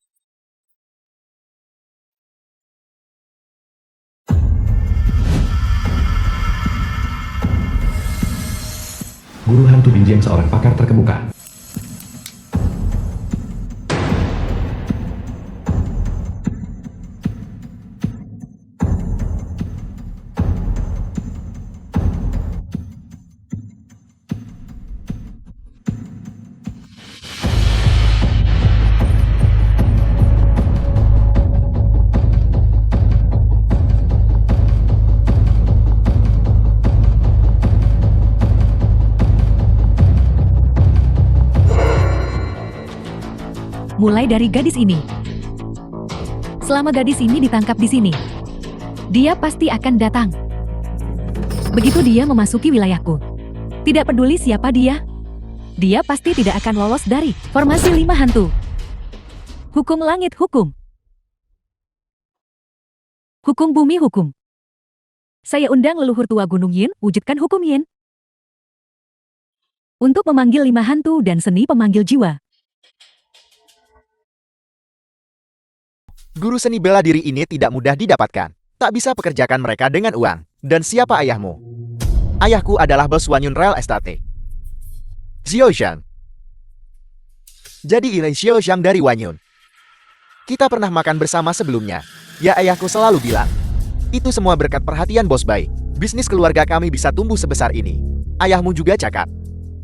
Guru hantu Binjeng seorang pakar terkemuka. Mulai dari gadis ini. Selama gadis ini ditangkap di sini, dia pasti akan datang. Begitu dia memasuki wilayahku, tidak peduli siapa dia pasti tidak akan lolos dari formasi 5 hantu. Hukum langit hukum. Hukum bumi hukum. Saya undang leluhur tua Gunung Yin, wujudkan hukum Yin. Untuk memanggil 5 hantu dan seni pemanggil jiwa. Guru seni bela diri ini tidak mudah didapatkan. Tak bisa pekerjakan mereka dengan uang. Dan siapa ayahmu? Ayahku adalah bos Wanyun Real Estate. Xiaoxiang. Jadi ini Xiaoxiang dari Wanyun. Kita pernah makan bersama sebelumnya. Ya, ayahku selalu bilang. Itu semua berkat perhatian bos Bai. Bisnis keluarga kami bisa tumbuh sebesar ini. Ayahmu juga cakap.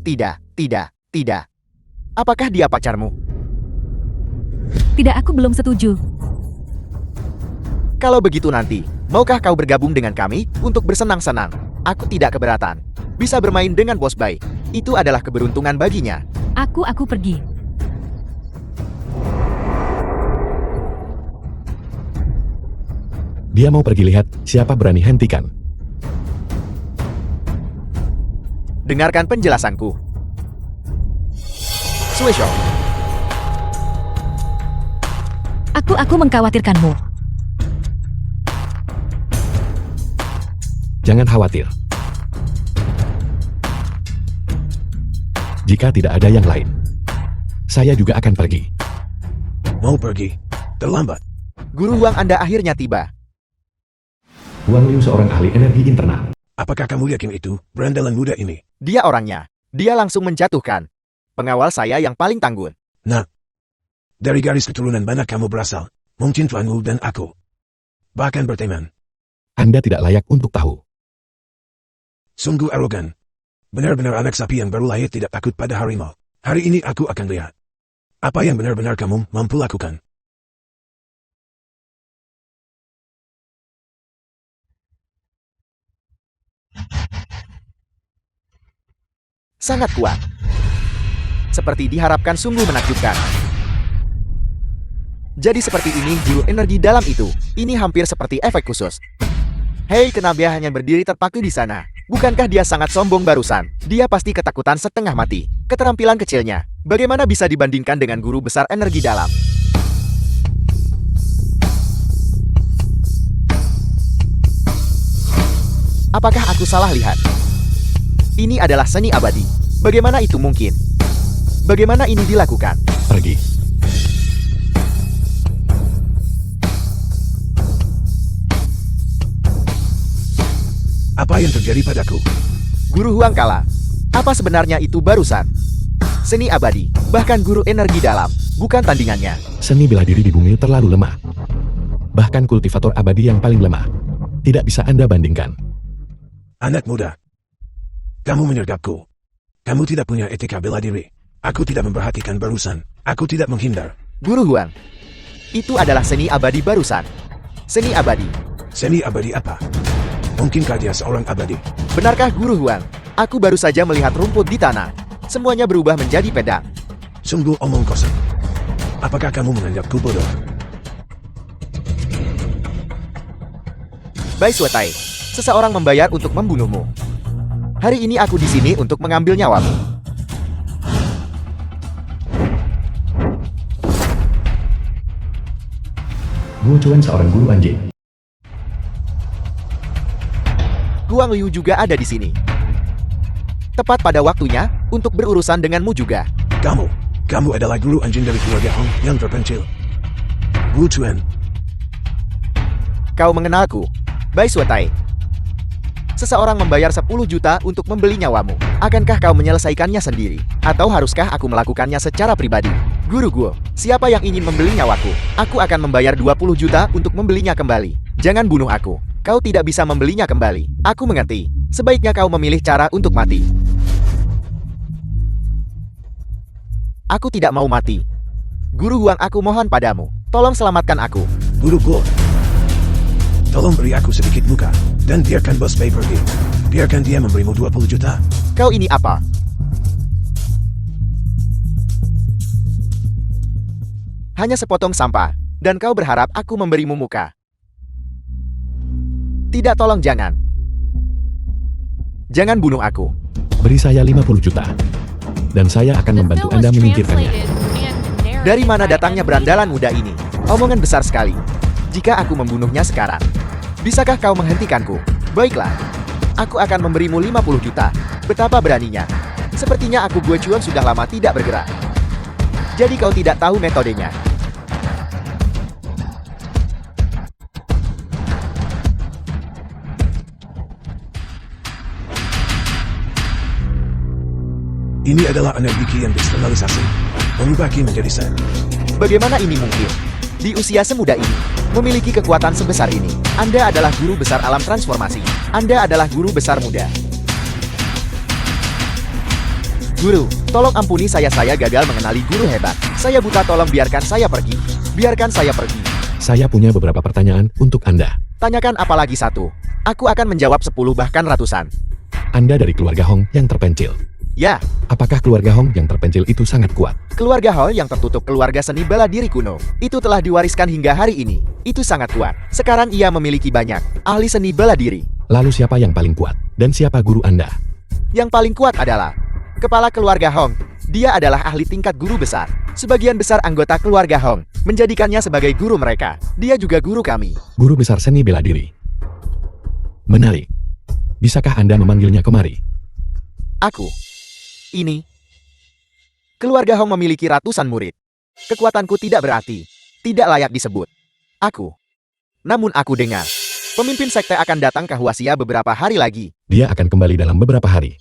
Tidak. Apakah dia pacarmu? Tidak, aku belum setuju. Kalau begitu nanti, maukah kau bergabung dengan kami untuk bersenang-senang? Aku tidak keberatan. Bisa bermain dengan bos Bai. Itu adalah keberuntungan baginya. Aku pergi. Dia mau pergi lihat siapa berani hentikan. Dengarkan penjelasanku. Sueshou. Aku mengkhawatirkanmu. Jangan khawatir. Jika tidak ada yang lain, saya juga akan pergi. Mau pergi? Terlambat. Guru Huang Anda akhirnya tiba. Wang Liu seorang ahli energi internal. Apakah kamu yakin itu, berandalan muda ini? Dia orangnya. Dia langsung menjatuhkan pengawal saya yang paling tangguh. Nah, dari garis keturunan mana kamu berasal? Mungkin Tuan Wu dan aku bahkan berteman. Anda tidak layak untuk tahu. Sungguh arogan. Benar-benar anak sapi yang baru lahir tidak takut pada harimau. Hari ini aku akan lihat apa yang benar-benar kamu mampu lakukan. Sangat kuat. Seperti diharapkan, sungguh menakjubkan. Jadi seperti ini guru energi dalam itu. Ini hampir seperti efek khusus. Hei, kenapa dia hanya berdiri terpaku di sana? Bukankah dia sangat sombong barusan? Dia pasti ketakutan setengah mati. Keterampilan kecilnya, bagaimana bisa dibandingkan dengan guru besar energi dalam? Apakah aku salah lihat? Ini adalah seni abadi. Bagaimana itu mungkin? Bagaimana ini dilakukan? Pergi. Apa yang terjadi padaku? Guru Huang kalah. Apa sebenarnya itu barusan? Seni abadi, bahkan guru energi dalam, bukan tandingannya. Seni bela diri di bumi terlalu lemah. Bahkan kultivator abadi yang paling lemah. Tidak bisa Anda bandingkan. Anak muda. Kamu menyergapku. Kamu tidak punya etika bela diri. Aku tidak memperhatikan barusan. Aku tidak menghindar. Guru Huang. Itu adalah seni abadi barusan. Seni abadi. Seni abadi apa? Mungkinkah dia seorang abadi? Benarkah Guru Huang? Aku baru saja melihat rumput di tanah. Semuanya berubah menjadi pedang. Sungguh omong kosong. Apakah kamu menganggapku bodoh? Bai Suetai, seseorang membayar untuk membunuhmu. Hari ini aku di sini untuk mengambil nyawamu. Guo Chuan seorang guru anjing. Guang Liu juga ada di sini. Tepat pada waktunya untuk berurusan denganmu juga. Kamu adalah guru anjing dari keluarga Hong yang terpencil. Wu Chuan, Kau mengenalku, Bai Suetai. Seseorang membayar 10 juta untuk membeli nyawamu. Akankah kau menyelesaikannya sendiri? Atau haruskah aku melakukannya secara pribadi? Guru Guo, siapa yang ingin membeli nyawaku? Aku akan membayar 20 juta untuk membelinya kembali. Jangan bunuh aku. Kau tidak bisa membelinya kembali. Aku mengerti. Sebaiknya kau memilih cara untuk mati. Aku tidak mau mati. Guru Huang, aku mohon padamu. Tolong selamatkan aku. Guru Guo. Tolong beri aku sedikit muka, dan biarkan Bos Bai pergi. Biarkan dia memberimu 20 juta. Kau ini apa? Hanya sepotong sampah, dan kau berharap aku memberimu muka. Tidak, tolong jangan. Jangan bunuh aku. Beri saya 50 juta. Dan saya akan The membantu film Anda was menyingkirkannya. translated and narrated Dari mana by datangnya Emily. berandalan muda ini? Omongan besar sekali. Jika aku membunuhnya sekarang, bisakah kau menghentikanku? Baiklah. Aku akan memberimu 50 juta. Betapa beraninya. Sepertinya aku Guo Chuan sudah lama tidak bergerak. Jadi kau tidak tahu metodenya. Ini adalah energi yang diskriminalisasi. Mengubah Ki menjadi Sen. Bagaimana ini mungkin? Di usia semuda ini, memiliki kekuatan sebesar ini. Anda adalah guru besar alam transformasi. Anda adalah guru besar muda. Guru, tolong ampuni saya gagal mengenali guru hebat. Saya buta, tolong biarkan saya pergi. Biarkan saya pergi. Saya punya beberapa pertanyaan untuk Anda. Tanyakan apalagi satu. Aku akan menjawab 10 bahkan ratusan. Anda dari keluarga Hong yang terpencil. Ya, Apakah keluarga Hong yang terpencil itu sangat kuat? keluarga Hall yang tertutup keluarga seni bela diri kuno. Itu telah diwariskan hingga hari ini. Itu sangat kuat. Sekarang ia memiliki banyak ahli seni bela diri. Lalu siapa yang paling kuat? Dan siapa guru Anda? Yang paling kuat adalah kepala keluarga Hong. Dia adalah ahli tingkat guru besar. Sebagian besar anggota keluarga Hong menjadikannya sebagai guru mereka. Dia juga guru kami. Guru besar seni bela diri. Menarik. Bisakah Anda memanggilnya kemari? Aku. Ini. Keluarga Hong memiliki ratusan murid. Kekuatanku tidak berarti. Tidak layak disebut. Aku. Namun aku dengar. Pemimpin sekte akan datang ke Huaxia beberapa hari lagi. Dia akan kembali dalam beberapa hari.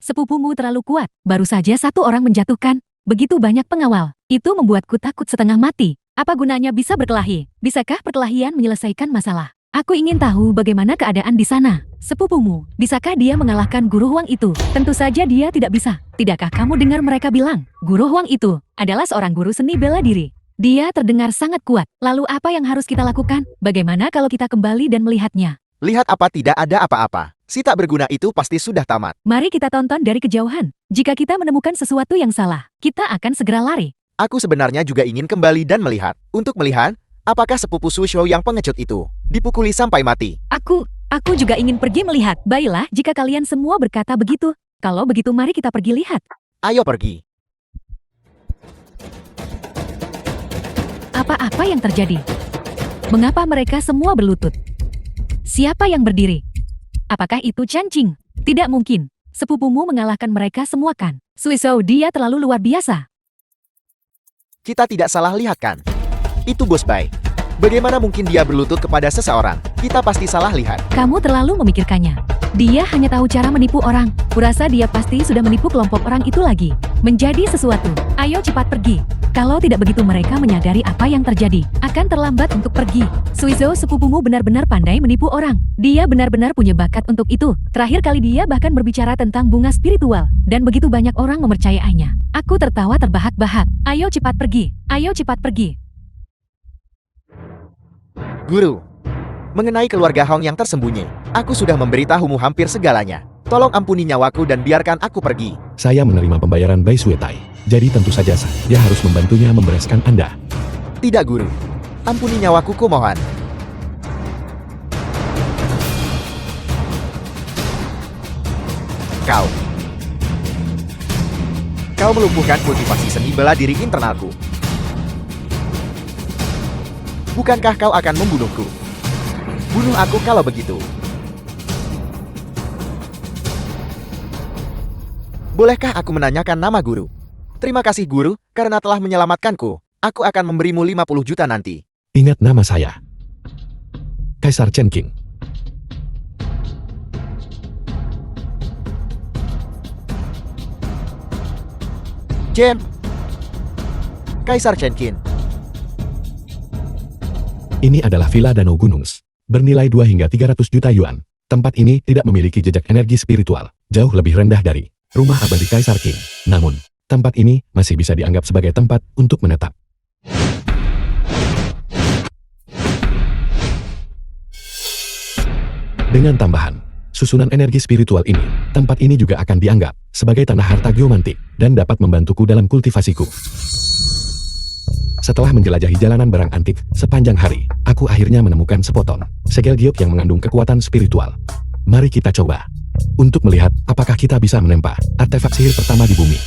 Sepupumu terlalu kuat. Baru saja satu orang menjatuhkan. Begitu banyak pengawal. Itu membuatku takut setengah mati. Apa gunanya bisa berkelahi? Bisakah perkelahian menyelesaikan masalah? Aku ingin tahu bagaimana keadaan di sana. Sepupumu, bisakah dia mengalahkan Guru Huang itu? Tentu saja dia tidak bisa. Tidakkah kamu dengar mereka bilang, Guru Huang itu adalah seorang guru seni bela diri? Dia terdengar sangat kuat. Lalu apa yang harus kita lakukan? Bagaimana kalau kita kembali dan melihatnya? Lihat apa, tidak ada apa-apa. Si tak berguna itu pasti sudah tamat. Mari kita tonton dari kejauhan. Jika kita menemukan sesuatu yang salah, kita akan segera lari. Aku sebenarnya juga ingin kembali dan melihat. Untuk melihat, apakah sepupu Su Shou yang pengecut itu dipukuli sampai mati. Aku juga ingin pergi melihat. Baiklah, jika kalian semua berkata begitu. Kalau begitu mari kita pergi lihat. Ayo pergi. Apa-apa yang terjadi? Mengapa mereka semua berlutut? Siapa yang berdiri? Apakah itu Cancing? Tidak mungkin. Sepupumu mengalahkan mereka semua kan? Suisou, dia terlalu luar biasa. Kita tidak salah lihat kan? Itu Bos Bai. Bagaimana mungkin dia berlutut kepada seseorang? Kita pasti salah lihat. Kamu terlalu memikirkannya. Dia hanya tahu cara menipu orang. Kurasa dia pasti sudah menipu kelompok orang itu lagi. Menjadi sesuatu. Ayo cepat pergi. Kalau tidak begitu mereka menyadari apa yang terjadi, akan terlambat untuk pergi. Suizou sepupumu benar-benar pandai menipu orang. Dia benar-benar punya bakat untuk itu. Terakhir kali dia bahkan berbicara tentang bunga spiritual. Dan begitu banyak orang mempercayainya. Aku tertawa terbahak-bahak. Ayo cepat pergi. Ayo cepat pergi. Guru, mengenai keluarga Hong yang tersembunyi, aku sudah memberitahumu hampir segalanya. Tolong ampuni nyawaku dan biarkan aku pergi. Saya menerima pembayaran Bai Suetai. Jadi tentu saja dia harus membantunya membereskan Anda. Tidak, Guru. Ampuni nyawaku, kumohon. Kau melumpuhkan kultivasi seni bela diri internalku. Bukankah kau akan membunuhku? Bunuh aku kalau begitu. Bolehkah aku menanyakan nama guru? Terima kasih guru, karena telah menyelamatkanku. Aku akan memberimu 50 juta nanti. Ingat nama saya. Kaisar Chen Qing. Kaisar Chen Qing. Ini adalah Villa Danau Gunungs. Bernilai 2 hingga 300 juta yuan. Tempat ini tidak memiliki jejak energi spiritual. Jauh lebih rendah dari rumah abadi Kaisar Qing. Namun, tempat ini masih bisa dianggap sebagai tempat untuk menetap. Dengan tambahan susunan energi spiritual ini, tempat ini juga akan dianggap sebagai tanah harta geomantik dan dapat membantuku dalam kultivasiku. Setelah menjelajahi jalanan barang antik sepanjang hari, aku akhirnya menemukan sepotong segel giok yang mengandung kekuatan spiritual. Mari kita coba untuk melihat apakah kita bisa menempa artefak sihir pertama di bumi.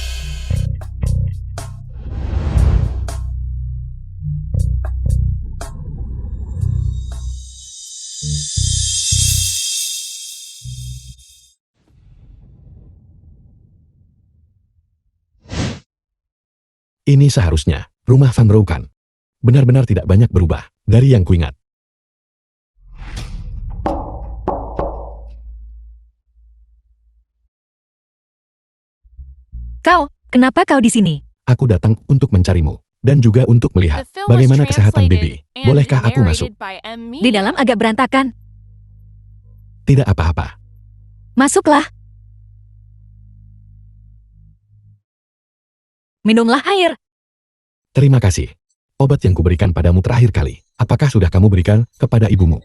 Ini seharusnya rumah Van Roukan. Benar-benar tidak banyak berubah dari yang kuingat. Kau, kenapa kau di sini? Aku datang untuk mencarimu dan juga untuk melihat The film was bagaimana kesehatan translated Bibi. and Bolehkah aku masuk? narrated by M. Di dalam agak berantakan. Tidak apa-apa. Masuklah. Minumlah air. Terima kasih. Obat yang kuberikan padamu terakhir kali, apakah sudah kamu berikan kepada ibumu?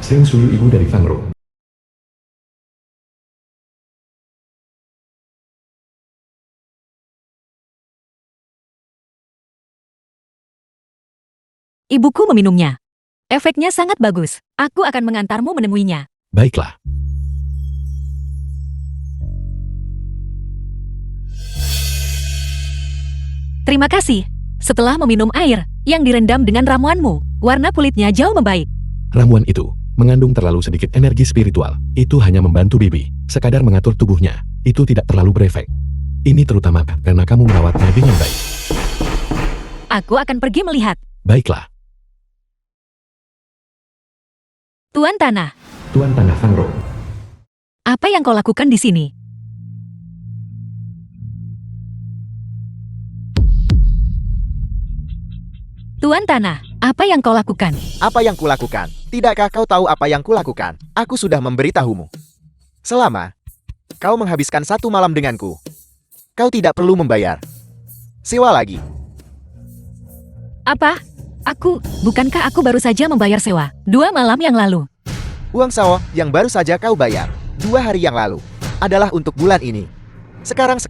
Seng Suyu ibu dari Fang Rou. Ibuku meminumnya. Efeknya sangat bagus. Aku akan mengantarmu menemuinya. Baiklah. Terima kasih. Setelah meminum air yang direndam dengan ramuanmu, warna kulitnya jauh membaik. Ramuan itu mengandung terlalu sedikit energi spiritual. Itu hanya membantu Bibi, sekadar mengatur tubuhnya. Itu tidak terlalu berefek. Ini terutama karena kamu merawatnya dengan baik. Aku akan pergi melihat. Baiklah. Tuan Tanah, Tuan Tanah Fang Rou. apa yang kau lakukan di sini? Tuan Tanah, apa yang kau lakukan? Apa yang kulakukan? Tidakkah kau tahu apa yang kulakukan? Aku sudah memberitahumu. Selama kau menghabiskan 1 malam denganku, kau tidak perlu membayar sewa lagi. Apa? Bukankah aku baru saja membayar sewa 2 malam yang lalu? Uang sewa yang baru saja kau bayar 2 hari yang lalu adalah untuk bulan ini. Sekarang,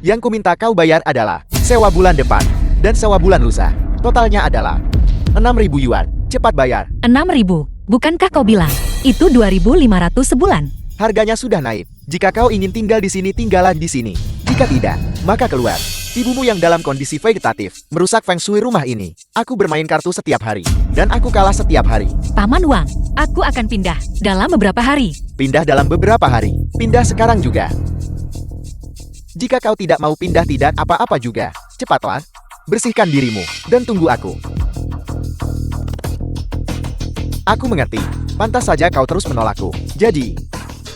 yang kuminta kau bayar adalah sewa bulan depan dan sewa bulan lusa. Totalnya adalah 6.000 yuan. Cepat bayar. 6.000. Bukankah kau bilang itu 2.500 sebulan? Harganya sudah naik. Jika kau ingin tinggal di sini, tinggallah di sini. Jika tidak, maka keluar. Ibumu yang dalam kondisi vegetatif merusak feng shui rumah ini. Aku bermain kartu setiap hari, dan aku kalah setiap hari. Paman Wang, aku akan pindah dalam beberapa hari. Pindah dalam beberapa hari. Pindah sekarang juga. Jika kau tidak mau pindah, tidak apa-apa juga. Cepatlah. Bersihkan dirimu dan tunggu aku. Aku mengerti. Pantas saja kau terus menolakku. Jadi,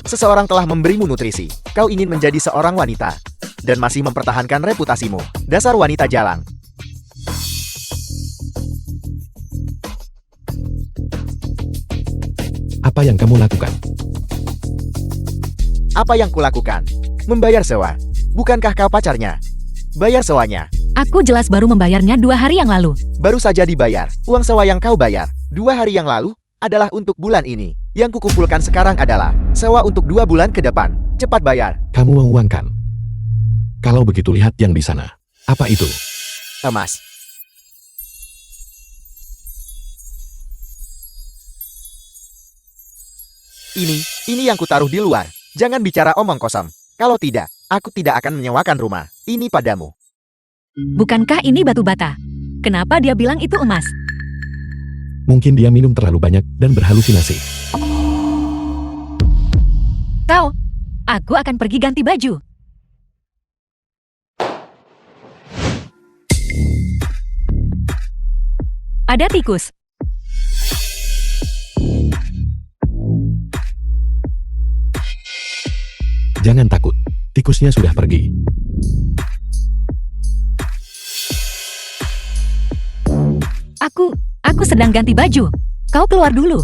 seseorang telah memberimu nutrisi. Kau ingin menjadi seorang wanita. Dan masih mempertahankan reputasimu. Dasar wanita jalang. Apa yang kamu lakukan? Apa yang kulakukan? Membayar sewa. Bukankah kau pacarnya? Bayar sewanya. Aku jelas baru membayarnya 2 hari yang lalu. Baru saja dibayar. Uang sewa yang kau bayar 2 hari yang lalu adalah untuk bulan ini. Yang kukumpulkan sekarang adalah sewa untuk 2 bulan ke depan. Cepat bayar. Kamu mau uang kan? Kalau begitu lihat yang di sana. Apa itu? Emas. Ini yang kutaruh di luar. Jangan bicara omong kosong. Kalau tidak, aku tidak akan menyewakan rumah ini padamu. Bukankah ini batu bata? Kenapa dia bilang itu emas? Mungkin dia minum terlalu banyak dan berhalusinasi. Kau, aku akan pergi ganti baju. Ada tikus. Jangan takut, tikusnya sudah pergi. Aku sedang ganti baju. Kau keluar dulu.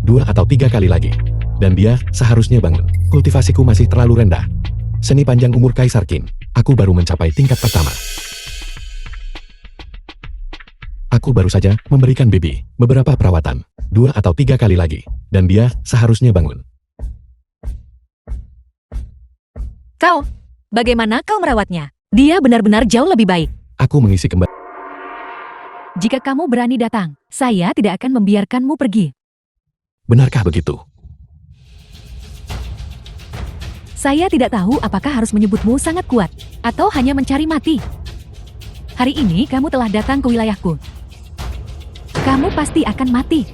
Dua atau 3 kali lagi. Dan dia seharusnya bangun. Kultivasiku masih terlalu rendah. Seni panjang umur Kaisar Qin. Aku baru mencapai tingkat pertama. Aku baru saja memberikan Bibi beberapa perawatan. 2 atau 3 kali lagi. Dan dia seharusnya bangun. Kau, bagaimana kau merawatnya? Dia benar-benar jauh lebih baik. Aku mengisi kembali. Jika kamu berani datang, saya tidak akan membiarkanmu pergi. Benarkah begitu? Saya tidak tahu apakah harus menyebutmu sangat kuat, atau hanya mencari mati. Hari ini kamu telah datang ke wilayahku. Kamu pasti akan mati.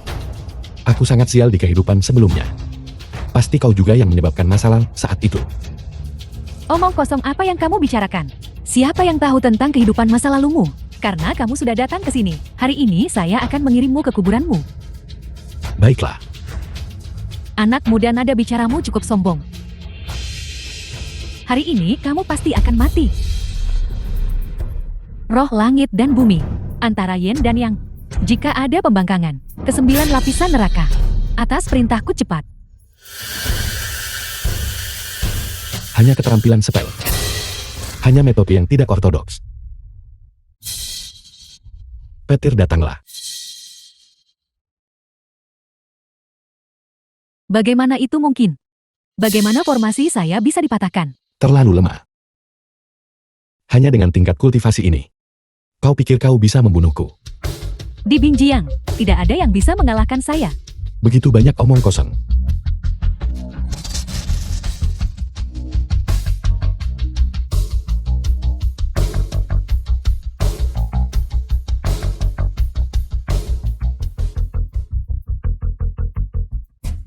Aku sangat sial di kehidupan sebelumnya. Pasti kau juga yang menyebabkan masalah saat itu. Omong kosong apa yang kamu bicarakan? Siapa yang tahu tentang kehidupan masa lalumu? Karena kamu sudah datang ke sini. Hari ini saya akan mengirimmu ke kuburanmu. Baiklah. Anak muda, nada bicaramu cukup sombong. Hari ini kamu pasti akan mati. Roh langit dan bumi, antara yin dan yang. Jika ada pembangkangan, ke-9 lapisan neraka. Atas perintahku cepat. Hanya keterampilan spell. Hanya metode yang tidak ortodoks. Petir datanglah. Bagaimana itu mungkin? Bagaimana formasi saya bisa dipatahkan? Terlalu lemah. Hanya dengan tingkat kultivasi ini. Kau pikir kau bisa membunuhku? Di Binjiang, tidak ada yang bisa mengalahkan saya. Begitu banyak omong kosong.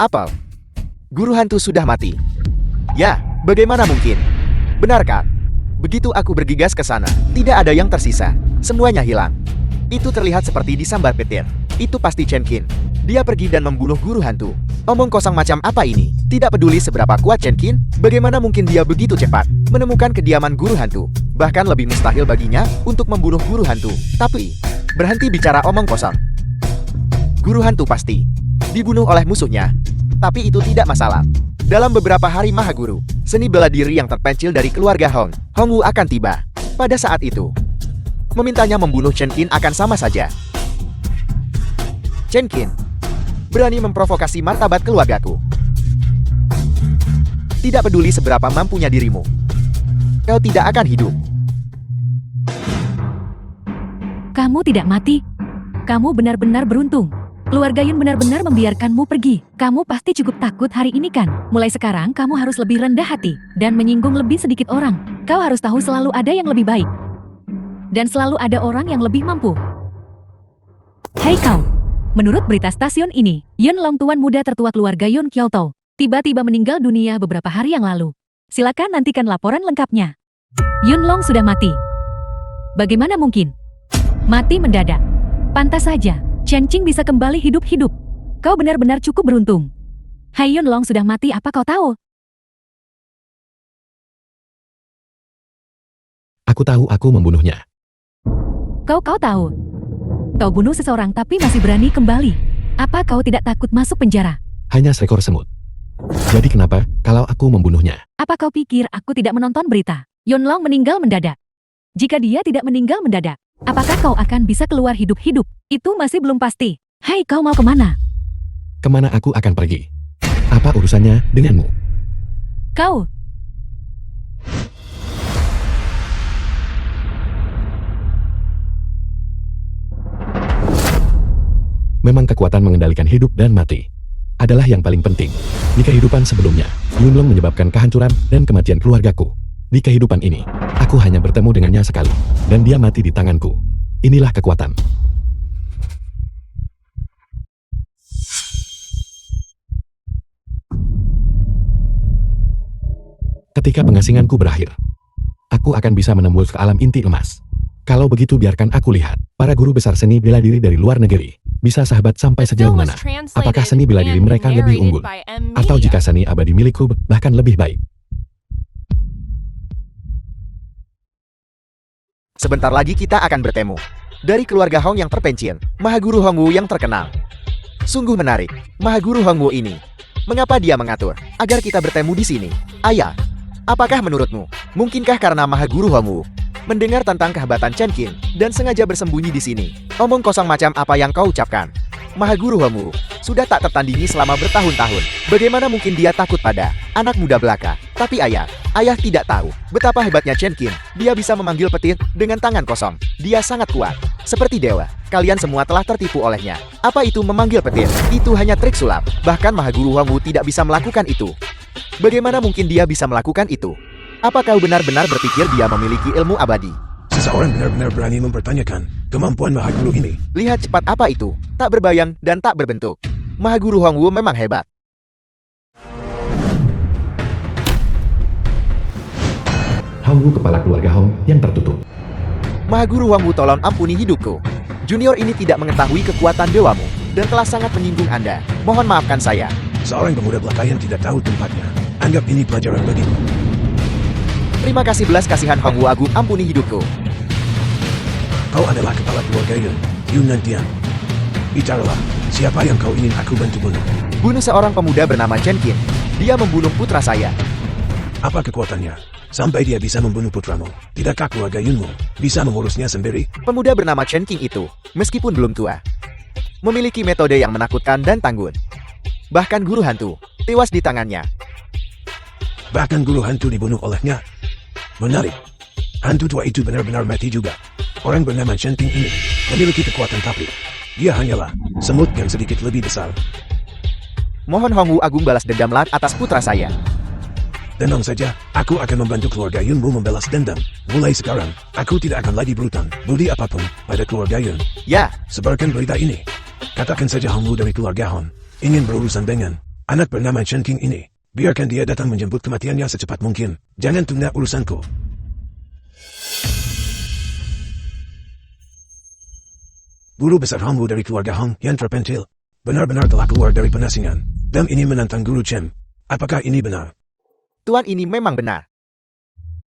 Apel. Guru hantu sudah mati. Ya, bagaimana mungkin? Benarkah? Begitu aku bergegas ke sana, tidak ada yang tersisa. Semuanya hilang. Itu terlihat seperti disambar petir. Itu pasti Chen Qin. Dia pergi dan membunuh guru hantu. Omong kosong macam apa ini? Tidak peduli seberapa kuat Chen Qin, bagaimana mungkin dia begitu cepat menemukan kediaman guru hantu? Bahkan lebih mustahil baginya untuk membunuh guru hantu. Tapi, berhenti bicara omong kosong. Guru hantu pasti dibunuh oleh musuhnya. Tapi itu tidak masalah. Dalam beberapa hari Mahaguru, seni bela diri yang terpencil dari keluarga Hongwu akan tiba. Pada saat itu, memintanya membunuh Chen Qin akan sama saja. Chen Qin berani memprovokasi martabat keluargaku. Tidak peduli seberapa mampunya dirimu, kau tidak akan hidup. Kamu tidak mati. Kamu benar-benar beruntung. Keluarga Yun benar-benar membiarkanmu pergi. Kamu pasti cukup takut hari ini kan? Mulai sekarang kamu harus lebih rendah hati dan menyinggung lebih sedikit orang. Kau harus tahu selalu ada yang lebih baik. Dan selalu ada orang yang lebih mampu. Hei kau! Menurut berita stasiun ini, Yun Long tuan muda tertua keluarga Yun Kyoto, tiba-tiba meninggal dunia beberapa hari yang lalu. Silakan nantikan laporan lengkapnya. Yun Long sudah mati. Bagaimana mungkin? Mati mendadak. Pantas saja, Chen Qing bisa kembali hidup-hidup. Kau benar-benar cukup beruntung. Hai Yun Long sudah mati, apa kau tahu? Aku tahu aku membunuhnya. Kau tahu. Kau bunuh seseorang tapi masih berani kembali. Apa kau tidak takut masuk penjara? Hanya seekor semut. Jadi kenapa kalau aku membunuhnya? Apa kau pikir aku tidak menonton berita? Yun Long meninggal mendadak. Jika dia tidak meninggal mendadak, apakah kau akan bisa keluar hidup-hidup? Itu masih belum pasti. Hai, kau mau kemana? Kemana aku akan pergi? Apa urusannya denganmu? Kau. Memang kekuatan mengendalikan hidup dan mati adalah yang paling penting. Di kehidupan sebelumnya, Yun Long menyebabkan kehancuran dan kematian keluargaku. Di kehidupan ini, aku hanya bertemu dengannya sekali, dan dia mati di tanganku. Inilah kekuatan. Ketika pengasinganku berakhir, aku akan bisa menembus ke alam inti emas. Kalau begitu biarkan aku lihat, para guru besar seni bela diri dari luar negeri bisa sahabat sampai sejauh mana? Apakah seni bela diri mereka lebih unggul? Atau jika seni abadi milikku bahkan lebih baik? Sebentar lagi kita akan bertemu. Dari keluarga Hong yang terpencil, Mahaguru Hongwu yang terkenal. Sungguh menarik, Mahaguru Hongwu ini. Mengapa dia mengatur agar kita bertemu di sini? Ayah, apakah menurutmu, mungkinkah karena Mahaguru Hongwu mendengar tentang kehebatan Chen Qing dan sengaja bersembunyi di sini? Omong kosong macam apa yang kau ucapkan? Mahaguru Hongwu sudah tak tertandingi selama bertahun-tahun. Bagaimana mungkin dia takut pada anak muda belaka? Tapi ayah tidak tahu betapa hebatnya Chen Qing. Dia bisa memanggil petir dengan tangan kosong. Dia sangat kuat, seperti dewa. Kalian semua telah tertipu olehnya. Apa itu memanggil petir? Itu hanya trik sulap. Bahkan Mahaguru Hongwu tidak bisa melakukan itu. Bagaimana mungkin dia bisa melakukan itu? Apa kau benar-benar berpikir dia memiliki ilmu abadi? Seseorang benar-benar berani mempertanyakan kemampuan Mahaguru ini. Lihat cepat apa itu, tak berbayang dan tak berbentuk. Mahaguru Hongwu memang hebat. Hongwu kepala keluarga Hong yang tertutup. Mahaguru Hongwu tolong ampuni hidupku. Junior ini tidak mengetahui kekuatan dewamu dan telah sangat menyinggung Anda. Mohon maafkan saya. Seorang pemuda belaka yang tidak tahu tempatnya. Anggap ini pelajaran bagiku. Terima kasih belas kasihan Hongwu Agung, ampuni hidupku. Kau adalah kepala keluarga Yun Nantian. Bicaralah, siapa yang kau ingin aku bantu bunuh? Bunuh seorang pemuda bernama Chen Qing. Dia membunuh putra saya. Apa kekuatannya? Sampai dia bisa membunuh putramu. Tidakkah keluarga Yunmu bisa mengurusnya sendiri? Pemuda bernama Chen Qing itu, meskipun belum tua, memiliki metode yang menakutkan dan tangguh. Bahkan guru hantu tewas di tangannya. Bahkan guru hantu dibunuh olehnya. Menarik. Hantu tua itu benar-benar mati juga. Orang bernama Chen Qing ini memiliki kekuatan tapi dia hanyalah semut yang sedikit lebih besar. Mohon Hongwu Agung balas dendam atas putra saya. Tenang saja, aku akan membantu keluarga Yunmu membalas dendam. Mulai sekarang, aku tidak akan lagi berutang budi apapun pada keluarga Yun. Ya, Sebarkan berita ini. Katakan saja Hongwu dari keluarga Hon ingin berurusan dengan anak bernama Chen Qing ini. Biarkan dia datang menjemput kematiannya secepat mungkin. Jangan tunda urusanku. Guru besar Hongwu dari keluarga Hong yang terpencil benar-benar telah keluar dari pengasingan dan ini menantang Guru Chen. Apakah ini benar? Tuan, ini memang benar.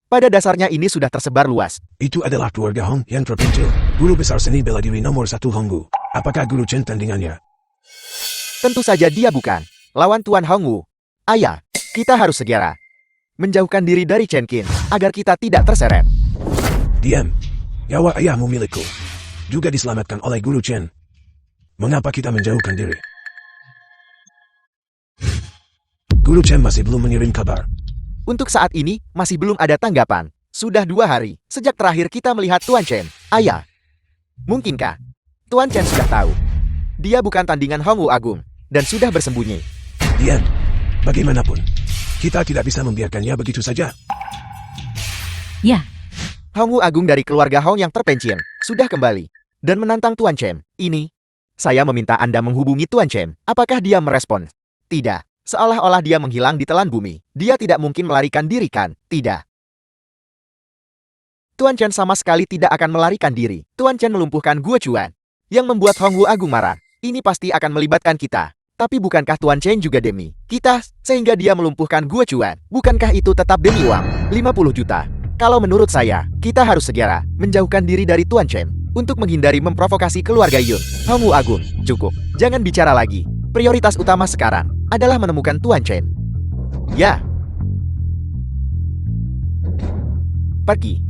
Pada dasarnya ini sudah tersebar luas. Itu adalah keluarga Hong yang terpencil. Guru besar seni bela diri nomor 1 Hongwu. Apakah Guru Chen tandingannya? Tentu saja dia bukan lawan Tuan Hongwu. Ayah, kita harus segera menjauhkan diri dari Chen Qing agar kita tidak terseret. Diam. Nyawa ayahmu milikku. Juga diselamatkan oleh Guru Chen. Mengapa kita menjauhkan diri? Guru Chen masih belum mengirim kabar. Untuk saat ini, masih belum ada tanggapan. Sudah 2 hari sejak terakhir kita melihat Tuan Chen. Ayah, mungkinkah Tuan Chen sudah tahu Dia bukan tandingan Hongwu Agung, dan sudah bersembunyi. Dian, bagaimanapun, kita tidak bisa membiarkannya begitu saja. Ya, Hongwu Agung dari keluarga Hong yang terpencil, sudah kembali, dan menantang Tuan Chen. Ini, saya meminta Anda menghubungi Tuan Chen. Apakah dia merespon? Tidak. Seolah-olah dia menghilang di telan bumi. Dia tidak mungkin melarikan diri kan? Tidak. Tuan Chen sama sekali tidak akan melarikan diri. Tuan Chen melumpuhkan Guo Chuan, yang membuat Hongwu Agung marah. Ini pasti akan melibatkan kita. Tapi bukankah Tuan Chen juga demi kita, sehingga dia melumpuhkan Guo Chuan? Bukankah itu tetap demi uang? 50 juta. Kalau menurut saya, kita harus segera menjauhkan diri dari Tuan Chen untuk menghindari memprovokasi keluarga Yun. Hongwu Agung, cukup. Jangan bicara lagi. Prioritas utama sekarang adalah menemukan Tuan Chen. Ya. Pergi.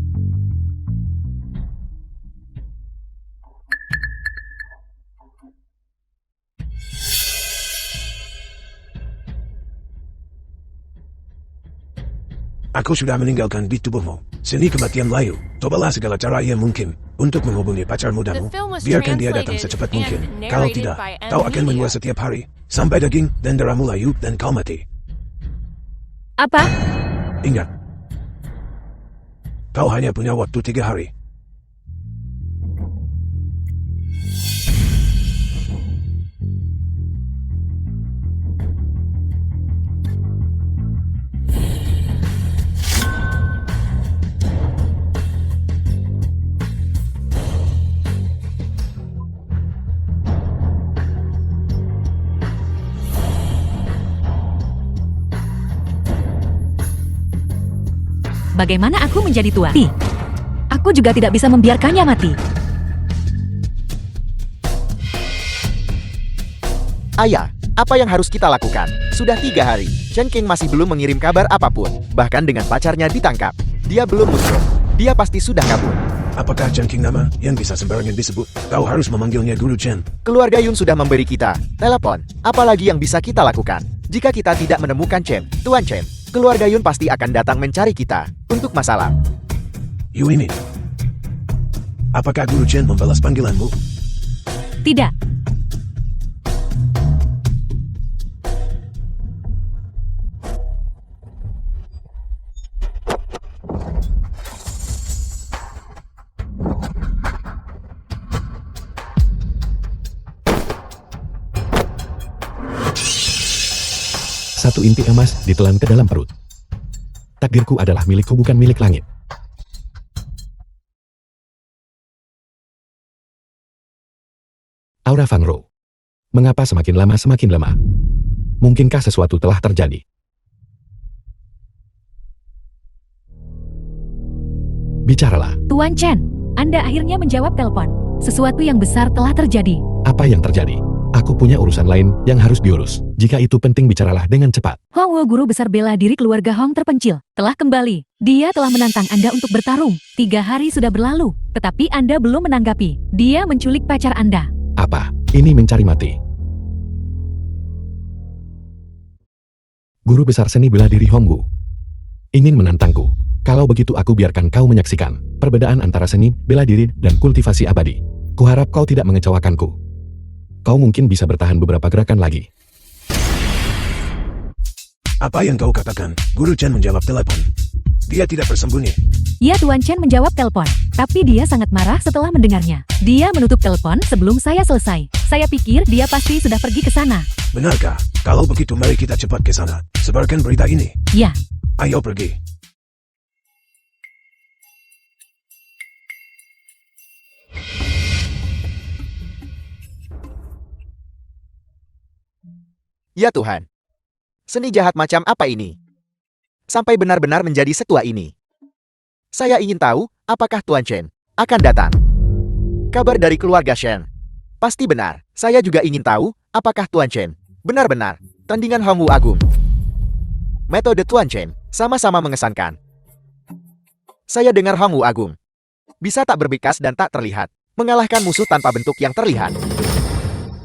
Aku sudah meninggalkan di tubuhmu. Seni kematian layu. Cobalah segala cara yang mungkin untuk menghubungi pacar mudamu. The film was Biarkan dia datang translated secepat and mungkin. Kalau narrated tidak, by kau akan Media. menua setiap hari. Sampai daging dan darahmu layu dan kau mati. apa? Ingat. Kau hanya punya waktu 3 hari. Bagaimana aku menjadi tua? Aku juga tidak bisa membiarkannya mati. Ayah, apa yang harus kita lakukan? Sudah 3 hari, Chen King masih belum mengirim kabar apapun. Bahkan dengan pacarnya ditangkap, dia belum muncul. Dia pasti sudah kabur. Apakah Chen King nama yang bisa sembarangan disebut? Kau harus memanggilnya Guru Chen. Keluarga Yun sudah memberi kita telepon. Apalagi yang bisa kita lakukan? Jika kita tidak menemukan Tuan Chen, keluarga Yun pasti akan datang mencari kita untuk masalah. Yu Imin. Apakah Guru Chen membalas panggilanmu? Tidak. Satu inti emas ditelan ke dalam perut. Takdirku adalah milikku, bukan milik langit. Aura Fangro. Mengapa semakin lama semakin lemah? Mungkinkah sesuatu telah terjadi? Bicaralah, Tuan Chen, Anda akhirnya menjawab telepon. Sesuatu yang besar telah terjadi. apa yang terjadi? Aku punya urusan lain yang harus diurus. Jika itu penting, bicaralah dengan cepat. Hongwu, guru besar bela diri keluarga Hong terpencil, telah kembali. Dia telah menantang Anda untuk bertarung. 3 hari sudah berlalu, tetapi Anda belum menanggapi. Dia menculik pacar Anda. Apa? Ini mencari mati. Guru besar seni bela diri Hongwu ingin menantangku. Kalau begitu aku biarkan kau menyaksikan perbedaan antara seni, bela diri, dan kultivasi abadi. Kuharap kau tidak mengecewakanku. Kau mungkin bisa bertahan beberapa gerakan lagi. Apa yang kau katakan? Guru Chen menjawab telepon. Dia tidak bersembunyi. Ya, Tuan Chen menjawab telepon, tapi dia sangat marah setelah mendengarnya. Dia menutup telepon sebelum saya selesai. Saya pikir dia pasti sudah pergi ke sana. Benarkah? Kalau begitu mari kita cepat ke sana. Sebarkan berita ini. Ya, Ayo pergi. Ya Tuhan. Seni jahat macam apa ini? Sampai benar-benar menjadi setua ini. Saya ingin tahu, apakah Tuan Chen akan datang? Kabar dari keluarga Shen. Pasti benar. Saya juga ingin tahu, apakah Tuan Chen benar-benar tandingan Hongwu Agung. Metode Tuan Chen sama-sama mengesankan. Saya dengar Hongwu Agung bisa tak berbekas dan tak terlihat, mengalahkan musuh tanpa bentuk yang terlihat.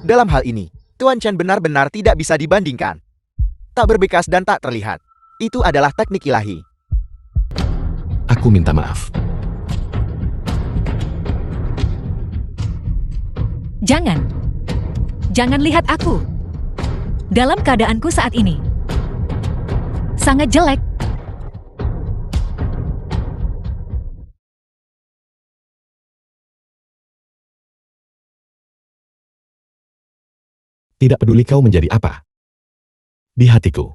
Dalam hal ini, Tuan Chen benar-benar tidak bisa dibandingkan. Tak berbekas dan tak terlihat. Itu adalah teknik ilahi. Aku minta maaf. jangan. Jangan lihat aku. Dalam keadaanku saat ini. Sangat jelek. Tidak peduli kau menjadi apa. Di hatiku,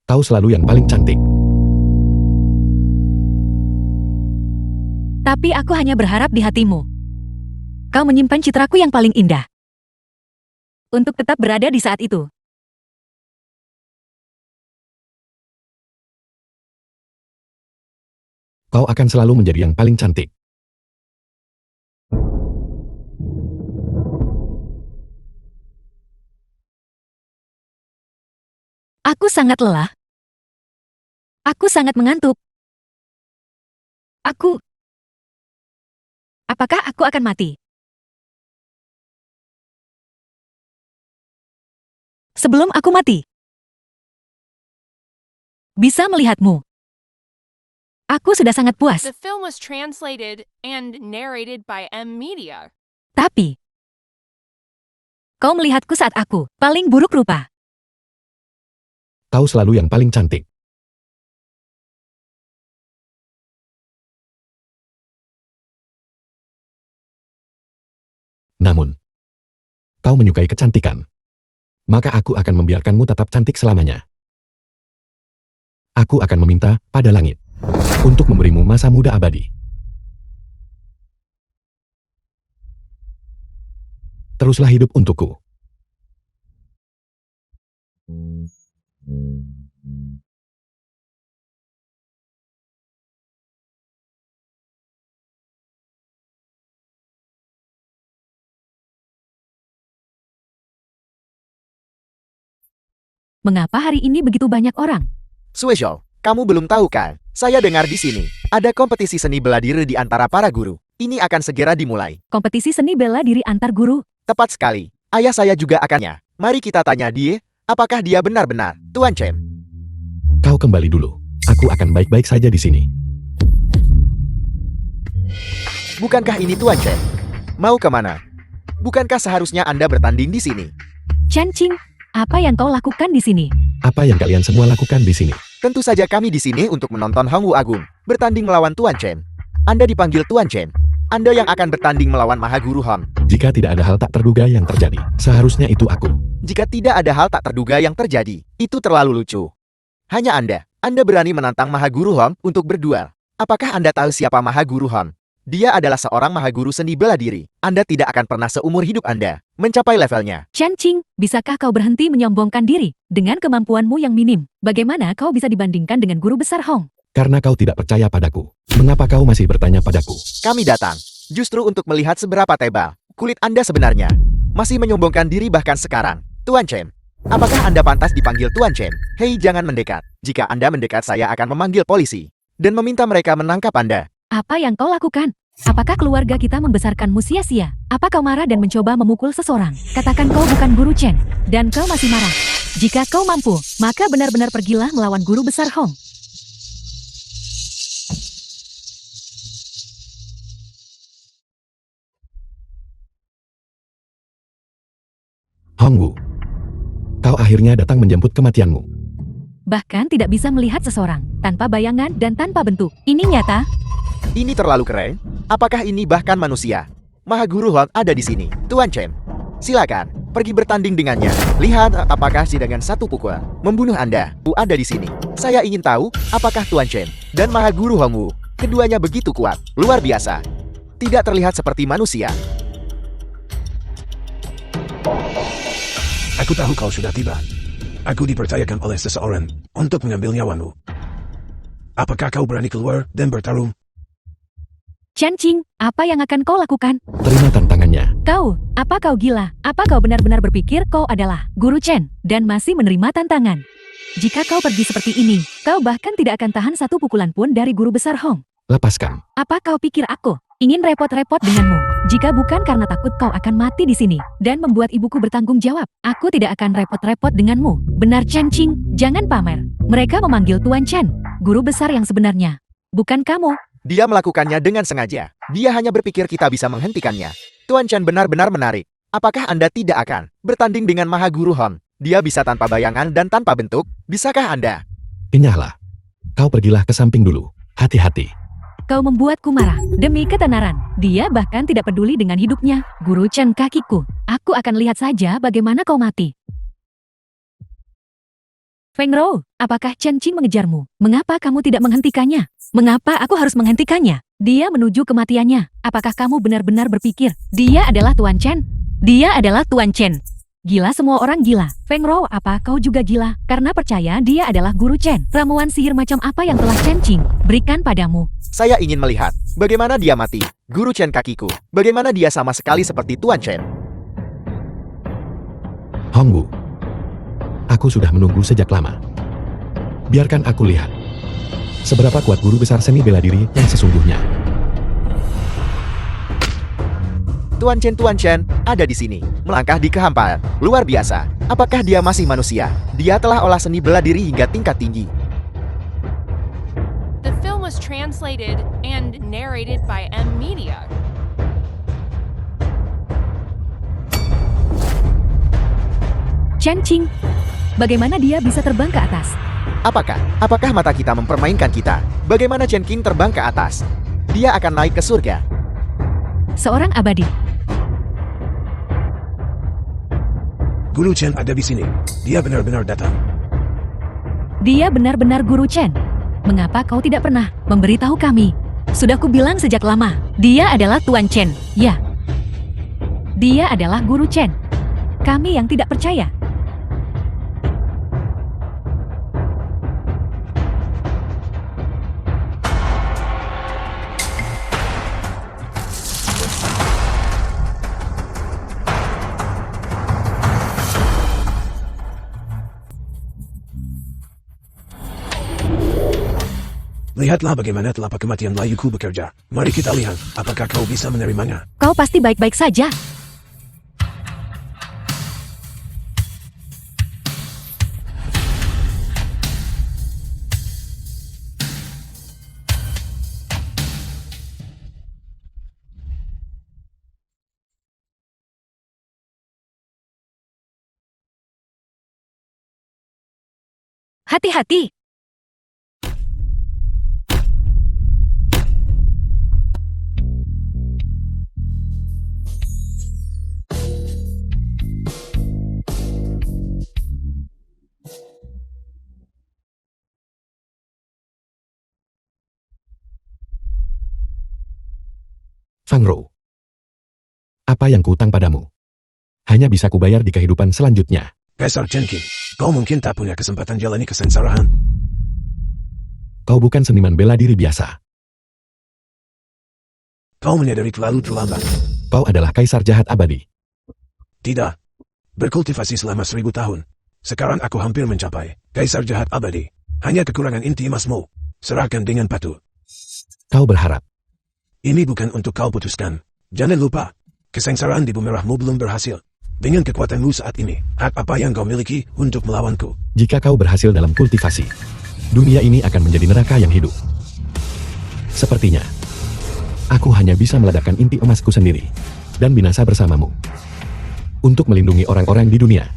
kau selalu yang paling cantik. Tapi aku hanya berharap di hatimu. Kau menyimpan citraku yang paling indah. Untuk tetap berada di saat itu. Kau akan selalu menjadi yang paling cantik. Aku sangat lelah. Aku sangat mengantuk. Apakah aku akan mati? Sebelum aku mati. Bisa melihatmu. Aku sudah sangat puas. The film was translated and narrated by M Media. Tapi, kau melihatku saat aku paling buruk rupa. Kau selalu yang paling cantik. Namun, kau menyukai kecantikan. Maka aku akan membiarkanmu tetap cantik selamanya. Aku akan meminta pada langit untuk memberimu masa muda abadi. Teruslah hidup untukku. Mengapa hari ini begitu banyak orang? Suejo, kamu belum tahu kan? Saya dengar di sini, ada kompetisi seni bela diri di antara para guru. Ini akan segera dimulai. Kompetisi seni bela diri antar guru. Tepat sekali. Ayah saya juga akannya. Mari kita tanya dia, apakah dia benar-benar Tuan Chen? Kau kembali dulu. Aku akan baik-baik saja di sini. Bukankah ini Tuan Chen? Mau kemana? Bukankah seharusnya Anda bertanding di sini? Chen Qing, apa yang kau lakukan di sini? Apa yang kalian semua lakukan di sini? Tentu saja kami di sini untuk menonton Hong Wu Agung bertanding melawan Tuan Chen. Anda dipanggil Tuan Chen. Anda yang akan bertanding melawan Mahaguru Hong. Jika tidak ada hal tak terduga yang terjadi, seharusnya itu aku. Jika tidak ada hal tak terduga yang terjadi, itu terlalu lucu. Hanya Anda berani menantang Mahaguru Hong untuk berduel. Apakah Anda tahu siapa Mahaguru Hong? Dia adalah seorang mahaguru seni bela diri. Anda tidak akan pernah seumur hidup Anda mencapai levelnya. Chen Qing, bisakah kau berhenti menyombongkan diri dengan kemampuanmu yang minim? Bagaimana kau bisa dibandingkan dengan guru besar Hong? Karena kau tidak percaya padaku. Mengapa kau masih bertanya padaku? Kami datang justru untuk melihat seberapa tebal kulit Anda sebenarnya. Masih menyombongkan diri bahkan sekarang. Tuan Chen, apakah Anda pantas dipanggil Tuan Chen? Hei, jangan mendekat. Jika Anda mendekat, saya akan memanggil polisi dan meminta mereka menangkap Anda. Apa yang kau lakukan? Apakah keluarga kita membesarkanmu sia-sia? Apa kau marah dan mencoba memukul seseorang? Katakan kau bukan guru Chen, dan kau masih marah. Jika kau mampu, maka benar-benar pergilah melawan guru besar Hong. Hong Wu, kau akhirnya datang menjemput kematianmu. Bahkan tidak bisa melihat seseorang, tanpa bayangan dan tanpa bentuk. Ini nyata. Ini terlalu keren. Apakah ini bahkan manusia? Mahaguru Hong ada di sini. Tuan Chen, silakan pergi bertanding dengannya. Lihat apakah si dengan satu pukul membunuh Anda. Ada di sini. Saya ingin tahu apakah Tuan Chen dan Mahaguru Hong Wu keduanya begitu kuat, luar biasa. Tidak terlihat seperti manusia. Aku tahu kau sudah tiba. Aku dipercayakan oleh seseorang untuk mengambil nyawamu. Apakah kau berani keluar dan bertarung? Chen Qing, apa yang akan kau lakukan? Terima tantangannya. Kau, apa kau gila? Apa kau benar-benar berpikir kau adalah guru Chen dan masih menerima tantangan? Jika kau pergi seperti ini, kau bahkan tidak akan tahan satu pukulan pun dari guru besar Hong. Lepaskan. Apa kau pikir aku ingin repot-repot denganmu? Jika bukan karena takut kau akan mati di sini dan membuat ibuku bertanggung jawab, aku tidak akan repot-repot denganmu. Benar Chen Qing, jangan pamer. Mereka memanggil Tuan Chen, guru besar yang sebenarnya. Bukan kamu. Dia melakukannya dengan sengaja. Dia hanya berpikir kita bisa menghentikannya. Tuan Chen benar-benar menarik. Apakah Anda tidak akan bertanding dengan Maha Guru Hon? Dia bisa tanpa bayangan dan tanpa bentuk. Bisakah Anda? Kenyahlah. Kau pergilah ke samping dulu. Hati-hati. Kau membuatku marah. Demi ketenaran, dia bahkan tidak peduli dengan hidupnya. Guru Chen kakiku. Aku akan lihat saja bagaimana kau mati. Feng Rou, apakah Chen Qing mengejarmu? Mengapa kamu tidak menghentikannya? Mengapa aku harus menghentikannya? Dia menuju kematiannya. Apakah kamu benar-benar berpikir dia adalah Tuan Chen? Dia adalah Tuan Chen. Gila, semua orang gila. Feng Rou, apa kau juga gila? Karena percaya dia adalah Guru Chen. Ramuan sihir macam apa yang telah Chen Qing berikan padamu? Saya ingin melihat bagaimana dia mati. Guru Chen kakiku. Bagaimana dia sama sekali seperti Tuan Chen? Hongwu. Aku sudah menunggu sejak lama. Biarkan aku lihat seberapa kuat guru besar seni bela diri yang sesungguhnya. Tuan Chen ada di sini, melangkah di kehampaan. Luar biasa. Apakah dia masih manusia? Dia telah olah seni bela diri hingga tingkat tinggi. The film was translated and narrated by M Media. Chen Qing, bagaimana dia bisa terbang ke atas? Apakah mata kita mempermainkan kita? Bagaimana Chen Qing terbang ke atas? Dia akan naik ke surga. Seorang abadi. Guru Chen ada di sini. Dia benar-benar datang. Dia benar-benar Guru Chen. Mengapa kau tidak pernah memberitahu kami? Sudah kubilang sejak lama, dia adalah Tuan Chen. Ya. Dia adalah Guru Chen. Kami yang tidak percaya. Lihatlah bagaimana telapak kematian layuku bekerja. Mari kita lihat, apakah kau bisa menerimanya? Kau pasti baik-baik saja. Hati-hati. Feng Rou. Apa yang kuutang padamu? Hanya bisa kubayar di kehidupan selanjutnya. Kaisar Chen Qing, kau mungkin tak punya kesempatan jalani kesengsaraan. Kau bukan seniman bela diri biasa. Kau menyadari terlalu terlambat. Kau adalah kaisar jahat abadi. Tidak. Berkultivasi selama 1000 tahun. Sekarang aku hampir mencapai kaisar jahat abadi. Hanya kekurangan inti emasmu. Serahkan dengan patuh. Kau berharap. Ini bukan untuk kau putuskan. Jangan lupa, kesengsaraan di bumerahmu belum berhasil. Dengan kekuatanmu saat ini, hak apa yang kau miliki untuk melawanku? Jika kau berhasil dalam kultivasi, dunia ini akan menjadi neraka yang hidup. Sepertinya, aku hanya bisa meledakkan inti emasku sendiri, dan binasa bersamamu. Untuk melindungi orang-orang di dunia.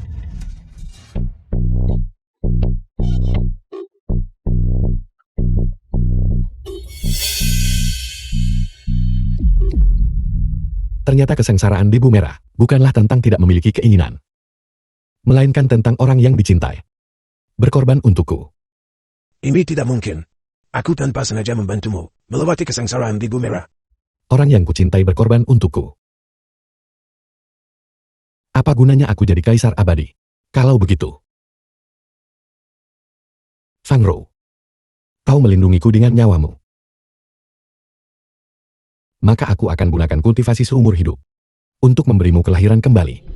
Ternyata kesengsaraan di Bumerah bukanlah tentang tidak memiliki keinginan, melainkan tentang orang yang dicintai. Berkorban untukku. Ini tidak mungkin. Aku tanpa sengaja membantumu melewati kesengsaraan di Bumerah. Orang yang kucintai berkorban untukku. Apa gunanya aku jadi kaisar abadi? Kalau begitu. Feng Rou, kau melindungiku dengan nyawamu. Maka aku akan gunakan kultivasi seumur hidup untuk memberimu kelahiran kembali.